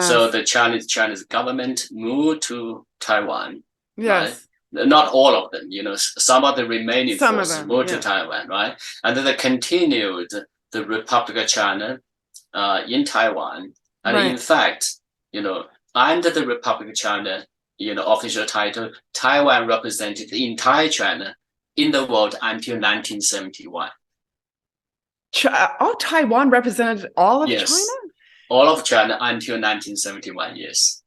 So the Chinese government moved to Taiwan. Right? Not all of them, some of the remaining forces moved to Taiwan, right? And then they continued the Republic of China in Taiwan And in fact, under the Republic of China, official title, Taiwan represented the entire China in the world until 1971. Taiwan represented all of China? All of China until 1971, yes.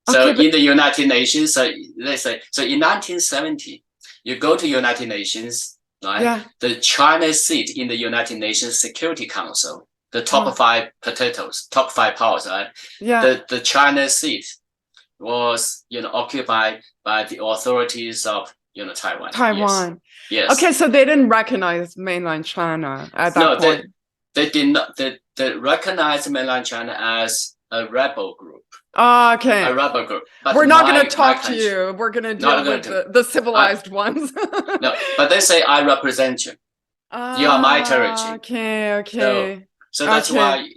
So in the United Nations, so let's say, so in 1970, you go to United Nations, right? Yeah. The China seat in the United Nations Security Council, the top five powers, right? Yeah. The China seat was, occupied by the authorities of, Taiwan. Taiwan. Yes. Okay, so they didn't recognize mainland China at that point. They did not. They recognized mainland China as a rebel group. Oh, okay. A rebel group. But we're not going to talk to you. We're going to deal with the civilized ones. No, but they say, I represent you. You are my territory. Okay. So that's why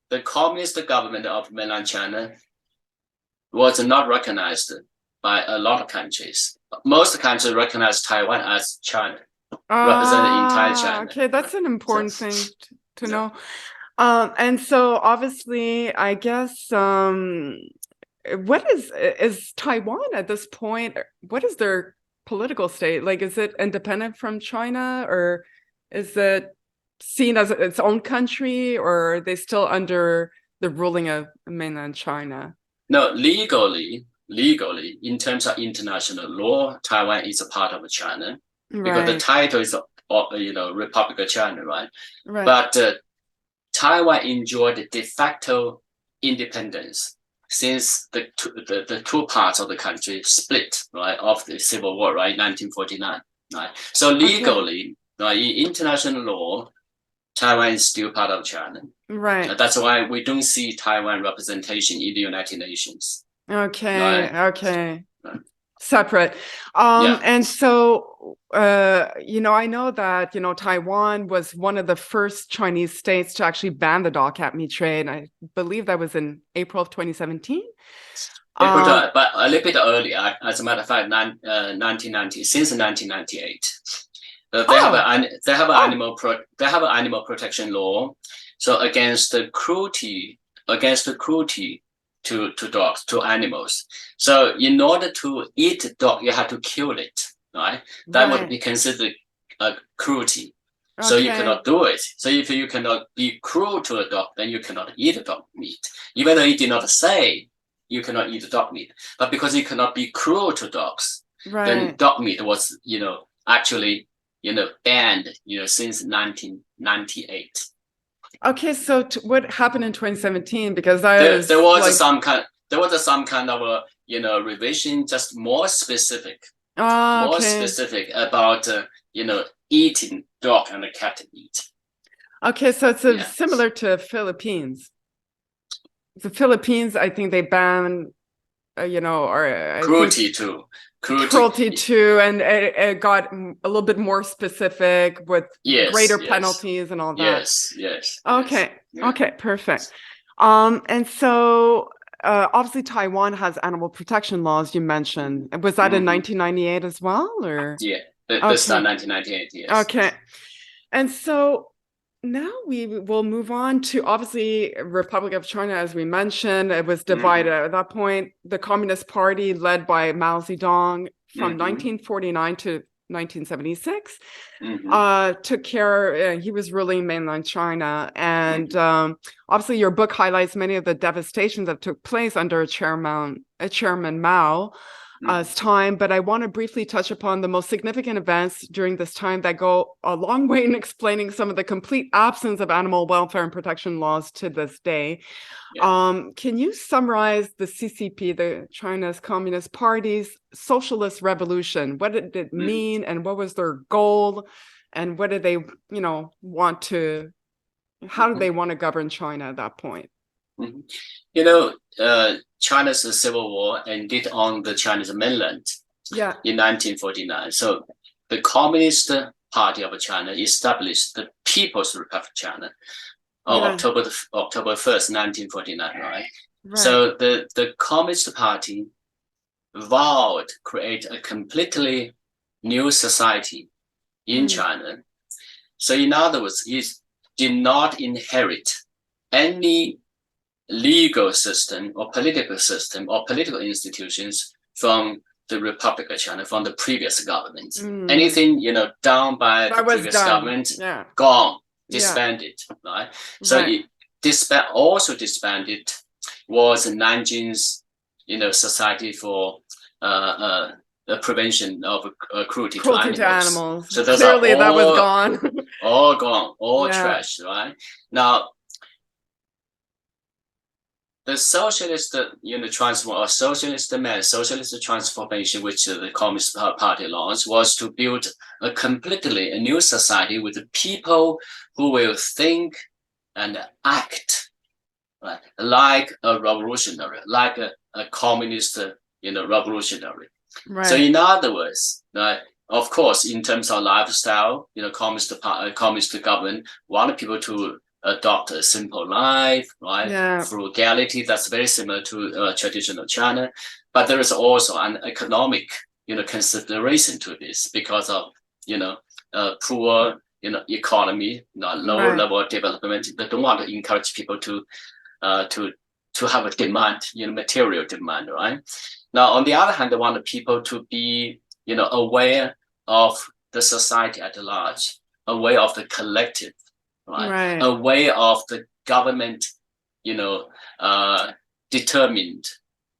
the communist government of mainland China was not recognized by a lot of countries. Most countries recognize Taiwan as China, representing entire China. Okay, that's an important thing to know. And so obviously, I guess, what is Taiwan at this point? What is their political state? Like, is it independent from China, or is it seen as its own country, or are they still under the ruling of mainland China? No, legally, in terms of international law, Taiwan is a part of China because the title is, Republic of China, right? But Taiwan enjoyed de facto independence since the two parts of the country split, right, of the Civil War, right, 1949, right? So legally, right, in international law, Taiwan is still part of China. Right. That's why we don't see Taiwan representation in the United Nations. Okay. Right? Separate. And so, I know that, Taiwan was one of the first Chinese states to actually ban the dog cat meat trade. I believe that was in April of 2017. But a little bit earlier, as a matter of fact, 1990, since 1998. They have an animal protection law, so against the cruelty to dogs, to animals. So in order to eat a dog, you have to kill it, right? That would be considered a cruelty. So you cannot do it. So if you cannot be cruel to a dog, then you cannot eat a dog meat, even though you did not say you cannot eat dog meat. But because you cannot be cruel to dogs, then dog meat was, actually banned, since 1998. Okay, so what happened in 2017? Because there was some kind of a revision, just more specific, specific about eating dog and cat meat. Okay, so it's similar to Philippines. The Philippines, I think they ban, cruelty too. Cruelty too, and it got a little bit more specific with greater penalties and all that. Yes. Okay, perfect. And so obviously Taiwan has animal protection laws, you mentioned. Was that in 1998 as well, or? Yeah, this is 1998, yes. Okay. And so now we will move on to, obviously, Republic of China, as we mentioned. It was divided at that point. The Communist Party, led by Mao Zedong from 1949 to 1976, took care. He was ruling mainland China, and obviously, your book highlights many of the devastations that took place under Chairman Mao. Time, but I want to briefly touch upon the most significant events during this time that go a long way in explaining some of the complete absence of animal welfare and protection laws to this day. Can you summarize the CCP, the China's Communist Party's socialist revolution? What did it mean, and what was their goal, and what did they, how did they want to govern China at that point? China's civil war ended on the Chinese mainland in 1949. So the Communist Party of China established the People's Republic of China on October 1st, 1949, right? So the Communist Party vowed to create a completely new society in China. So in other words, it did not inherit any legal system or political institutions from the Republic of China, from the previous government. Anything, done by the previous government, gone, disbanded, right? So it also disbanded was Nanjing's, Society for the prevention of cruelty to animals. So those clearly that was gone. all gone, all trashed, right? Now, the socialist, socialist transformation, which the Communist Party launched, was to build a completely a new society with people who will think and act, right, like a revolutionary, like a communist, revolutionary. Right. So in other words, right, of course, in terms of lifestyle, communist government wanted people to adopt a simple life, right? Frugality, that's very similar to traditional China. But there is also an economic, consideration to this because of, poor, economy, lower level of development. They don't want to encourage people to have a demand, material demand, right? Now, on the other hand, they want people to be, aware of the society at large, aware of the collective, right? Aware of the government, determined,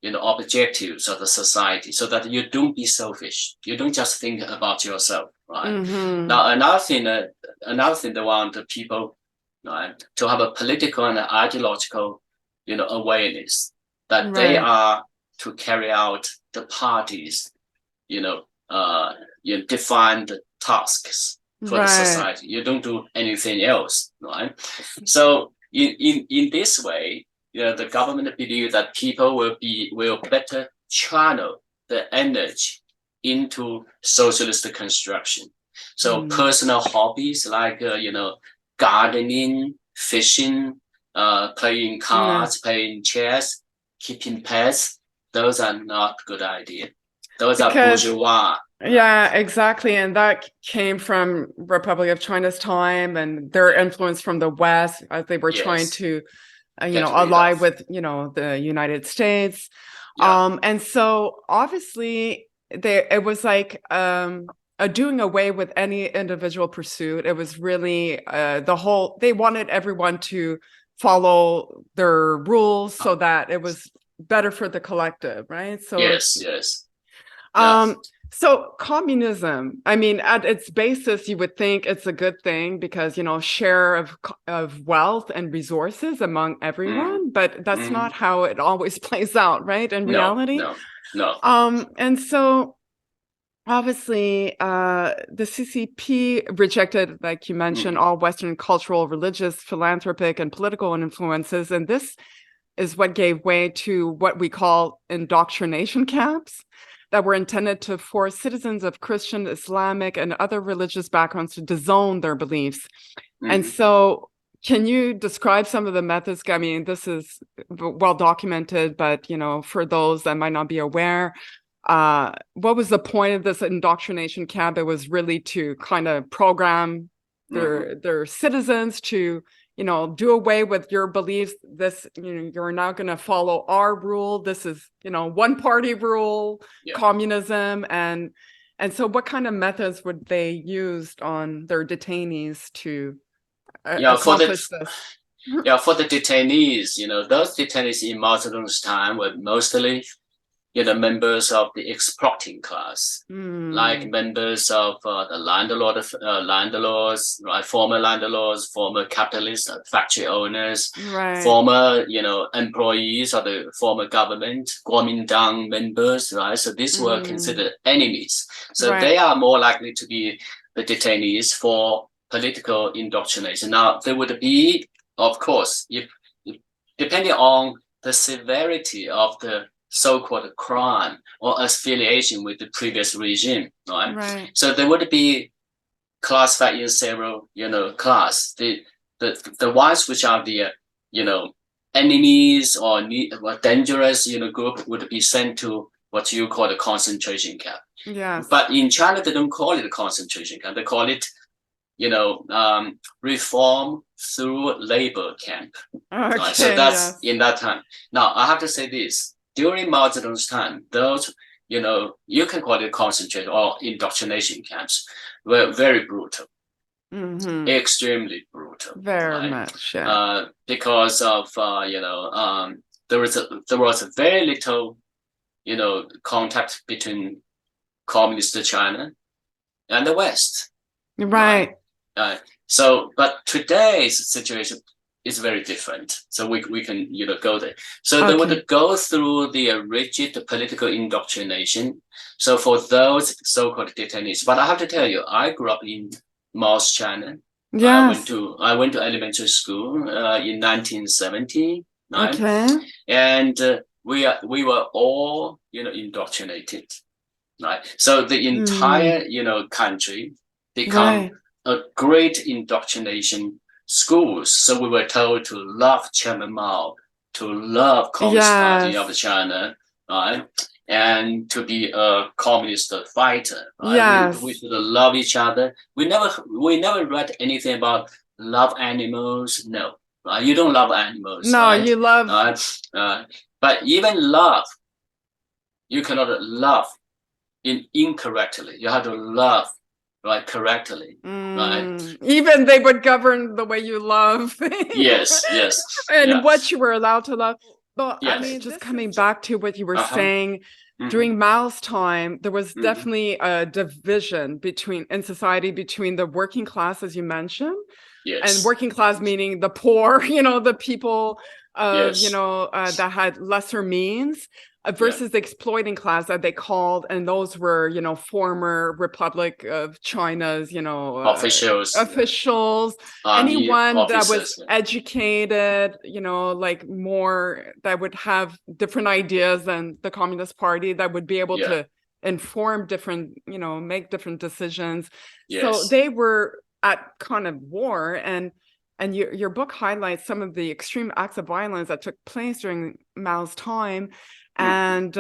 objectives of the society, so that you don't be selfish. You don't just think about yourself, right? Now, another thing they want the people, right, to have a political and ideological, awareness that they are to carry out the party's, defined tasks for the society. You don't do anything else, right? So in this way, the government believe that people will better channel the energy into socialist construction. So personal hobbies like gardening, fishing, playing cards, playing chess, keeping pets, those are not good idea. Those are bourgeois. Yeah, exactly. And that came from Republic of China's time and their influence from the West as they were trying to, ally with, the United States. And so obviously it was like doing away with any individual pursuit. It was really they wanted everyone to follow their rules so that it was better for the collective, right? So yes. So communism, I mean, at its basis, you would think it's a good thing because, share of wealth and resources among everyone, but that's not how it always plays out, right? In reality. No. And so obviously, the CCP rejected, like you mentioned, all Western cultural, religious, philanthropic, and political influences. And this is what gave way to what we call indoctrination camps that were intended to force citizens of Christian, Islamic, and other religious backgrounds to disown their beliefs. And so can you describe some of the methods? I mean, this is well documented, but, for those that might not be aware, what was the point of this indoctrination camp? It was really to kind of program their citizens to do away with your beliefs. This, you're now going to follow our rule. This is, one party rule, communism. And so what kind of methods would they use on their detainees to accomplish this? For the detainees, those detainees in Mao Zedong's time were mostly members of the exploiting class, like members of the landlords, right? Former landlords, former capitalists, factory owners, former, employees of the former government, Kuomintang members, right? So these were considered enemies. So they are more likely to be the detainees for political indoctrination. Now, there would be, of course, if depending on the severity of the so-called crime or affiliation with the previous regime, right? So there would be classified in several, class. The ones which are the, enemies or dangerous, group would be sent to what you call the concentration camp. Yes. But in China, they don't call it a concentration camp. They call it reform through labor camp. Okay, Right? So that's yes. in that time. Now, I have to say this. During Mao Zedong's time, those, you can call it concentration or indoctrination camps, were very brutal, extremely brutal. Very right? much, yeah. Because of, there was a very little, contact between communist China and the West. Right. So, but today's situation is very different. So we can, go there. So they would go through the rigid political indoctrination. So for those so-called detainees, but I have to tell you, I grew up in Mao's China. Yes. I went to elementary school in 1970. Okay. And we were all, indoctrinated. Right. So the entire, country become a great indoctrination schools. So we were told to love Chairman Mao, to love Communist Party of China, right? And to be a communist fighter. Right? Yes. We should love each other. We never read anything about love animals. No. Right? You don't love animals. No, right? you love. But even love, you cannot love incorrectly. You have to love correctly. Right? Even they would govern the way you love. Yes. And what you were allowed to love. But yes. I mean, just coming back to what you were saying, during Mao's time, there was definitely a division in society between the working class, as you mentioned, and working class meaning the poor, the people that had lesser means, versus the exploiting class that they called, and those were, former Republic of China's, officials, anyone that was educated, more, that would have different ideas than the Communist Party, that would be able to inform different, make different decisions. So they were at kind of war, and your book highlights some of the extreme acts of violence that took place during Mao's time. And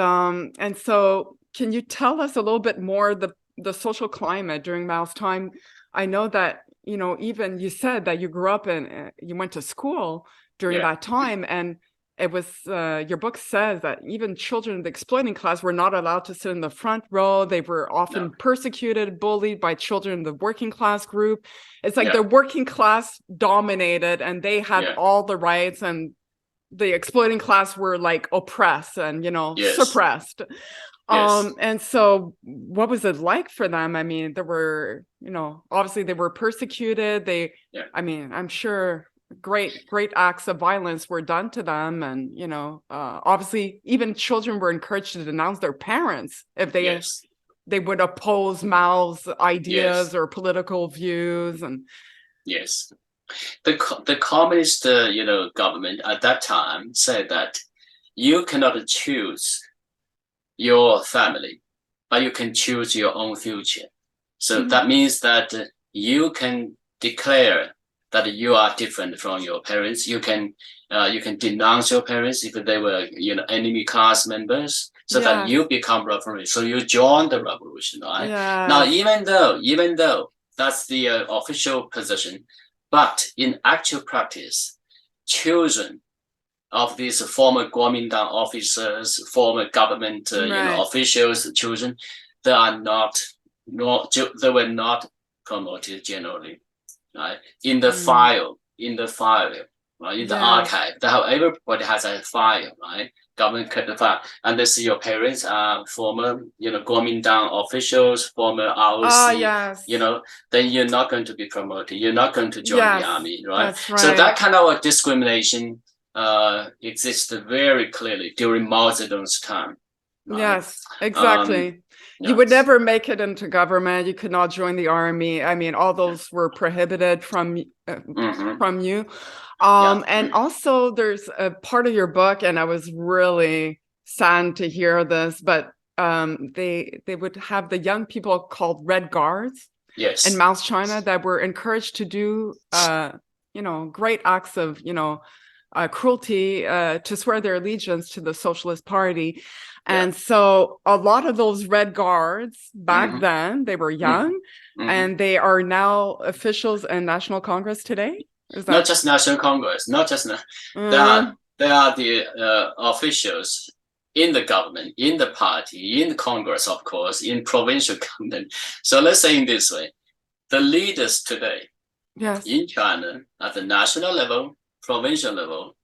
so can you tell us a little bit more the social climate during Mao's time? I know that, even you said that you grew up you went to school during that time, and it was, your book says that even children of the exploiting class were not allowed to sit in the front row. They were often persecuted, bullied by children in the working class group. It's like the working class dominated, and they had all the rights, and the exploiting class were like oppressed and, suppressed. And so what was it like for them? I mean, there were, obviously they were persecuted. I mean, I'm sure great acts of violence were done to them. And, obviously even children were encouraged to denounce their parents if they would oppose Mao's ideas or political views. And the communist, government at that time said that you cannot choose your family, but you can choose your own future. So that means that you can declare that you are different from your parents. You can denounce your parents if they were, enemy class members, so that you become revolutionary. So you join the revolution, right? Now, even though that's the official position, but in actual practice, children of these former Kuomintang officers, former government officials, children, they were not promoted generally. Right? In the file, right? In the archive, everybody has a file, right? Government kept the file, and they see your parents are former, Kuomintang officials, former ROC, then you're not going to be promoted. You're not going to join the army, right? So that kind of discrimination existed very clearly during Mao Zedong's time. Right? Yes, exactly. You would never make it into government. You could not join the army. I mean, all those were prohibited from you. And also there's a part of your book, and I was really saddened to hear this, but they would have the young people called Red Guards in Mao's China that were encouraged to do, great acts of, Cruelty to swear their allegiance to the Socialist Party. And so a lot of those Red Guards back then, they were young, and they are now officials in National Congress today? Is that... Not just National Congress, not just... They are the officials in the government, in the party, in the Congress, of course, in provincial government. So let's say in this way, the leaders today in China at the national level, provincial level,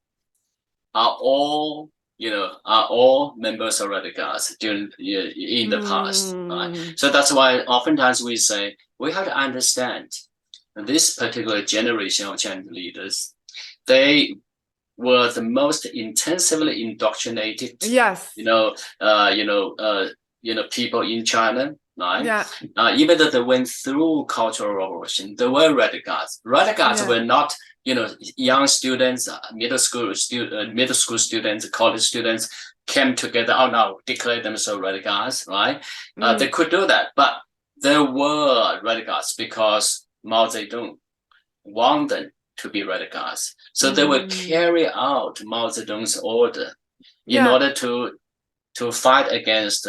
are all members of Red Guards in the past. Right? So that's why oftentimes we say we have to understand this particular generation of Chinese leaders. They were the most intensively indoctrinated, people in China, right? Yeah. Even though they went through Cultural Revolution, they were Red Guards. Red Guards were not, young students, middle school students, college students came together. Oh no, declare themselves Red Guards, right? They could do that, but there were Red Guards because Mao Zedong wanted them to be Red Guards. So they would carry out Mao Zedong's order in order to fight against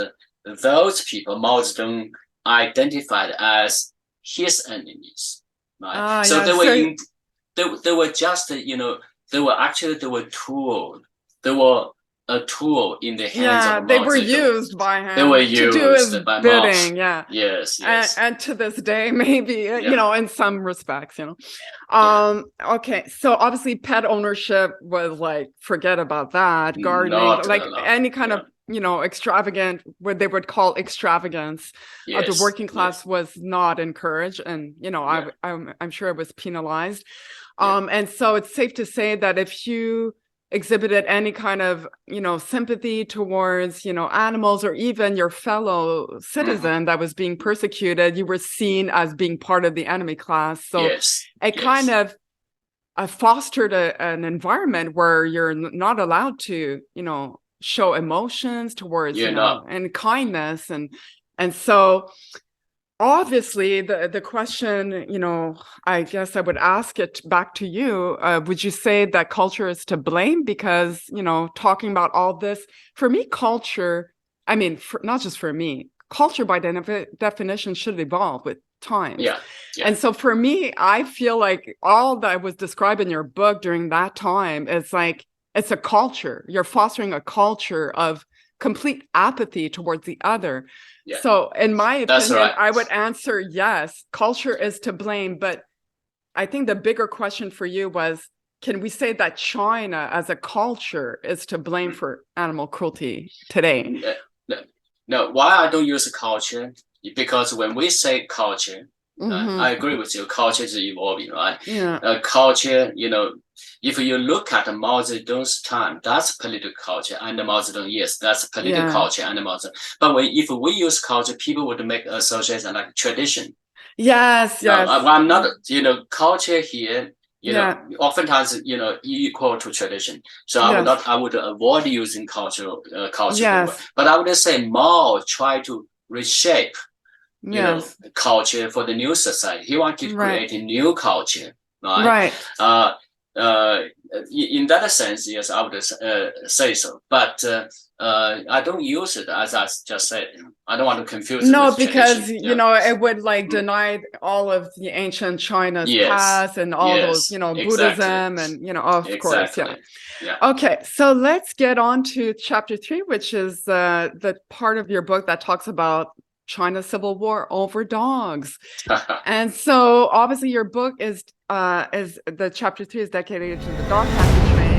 those people Mao Zedong identified as his enemies. Right? So they were just, they were tools. They were a tool in the hands of Mao they were Zedong. Used by him. They were to do his by bidding. Mao. Yes. And to this day, maybe in some respects, Okay, so obviously, pet ownership was like, forget about that. Gardening, like any kind of extravagant, what they would call extravagance of the working class was not encouraged, and I'm sure it was penalized. And so it's safe to say that if you exhibited any kind of sympathy towards animals, or even your fellow citizen that was being persecuted, you were seen as being part of the enemy class. So it kind of fostered an environment where you're not allowed to show emotions towards and kindness, and so obviously the question, I guess I would ask it back to you. Would you say that culture is to blame? Because, talking about all this, for me, culture, not just for me, culture by definition should evolve with time. And so for me, I feel like all that was described in your book during that time is like, it's a culture. You're fostering a culture of complete apathy towards the other. So in my opinion, I would answer yes, culture is to blame. But I think the bigger question for you was, can we say that China as a culture is to blame for animal cruelty today? No, why I don't use culture? Because when we say culture, I agree with you, culture is evolving, right? Culture, if you look at Mao Zedong's time, that's political culture. And Mao Zedong, yes, that's political culture and Mao Zedong. But if we use culture, people would make association like tradition. Yes. I'm not, culture here, oftentimes, equal to tradition. So I would avoid using culture. But I would say Mao tried to reshape culture for the new society. He wanted to create a new culture, right? In that sense, yes, I would say so. But I don't use it, as I just said. I don't want to confuse it. No, because it would like deny all of the ancient China's past and all those, Buddhism and of course, Okay, so let's get on to chapter 3, which is the part of your book that talks about China's civil war over dogs. And so obviously your book is the chapter 3 is dedicated to the dog passenger train.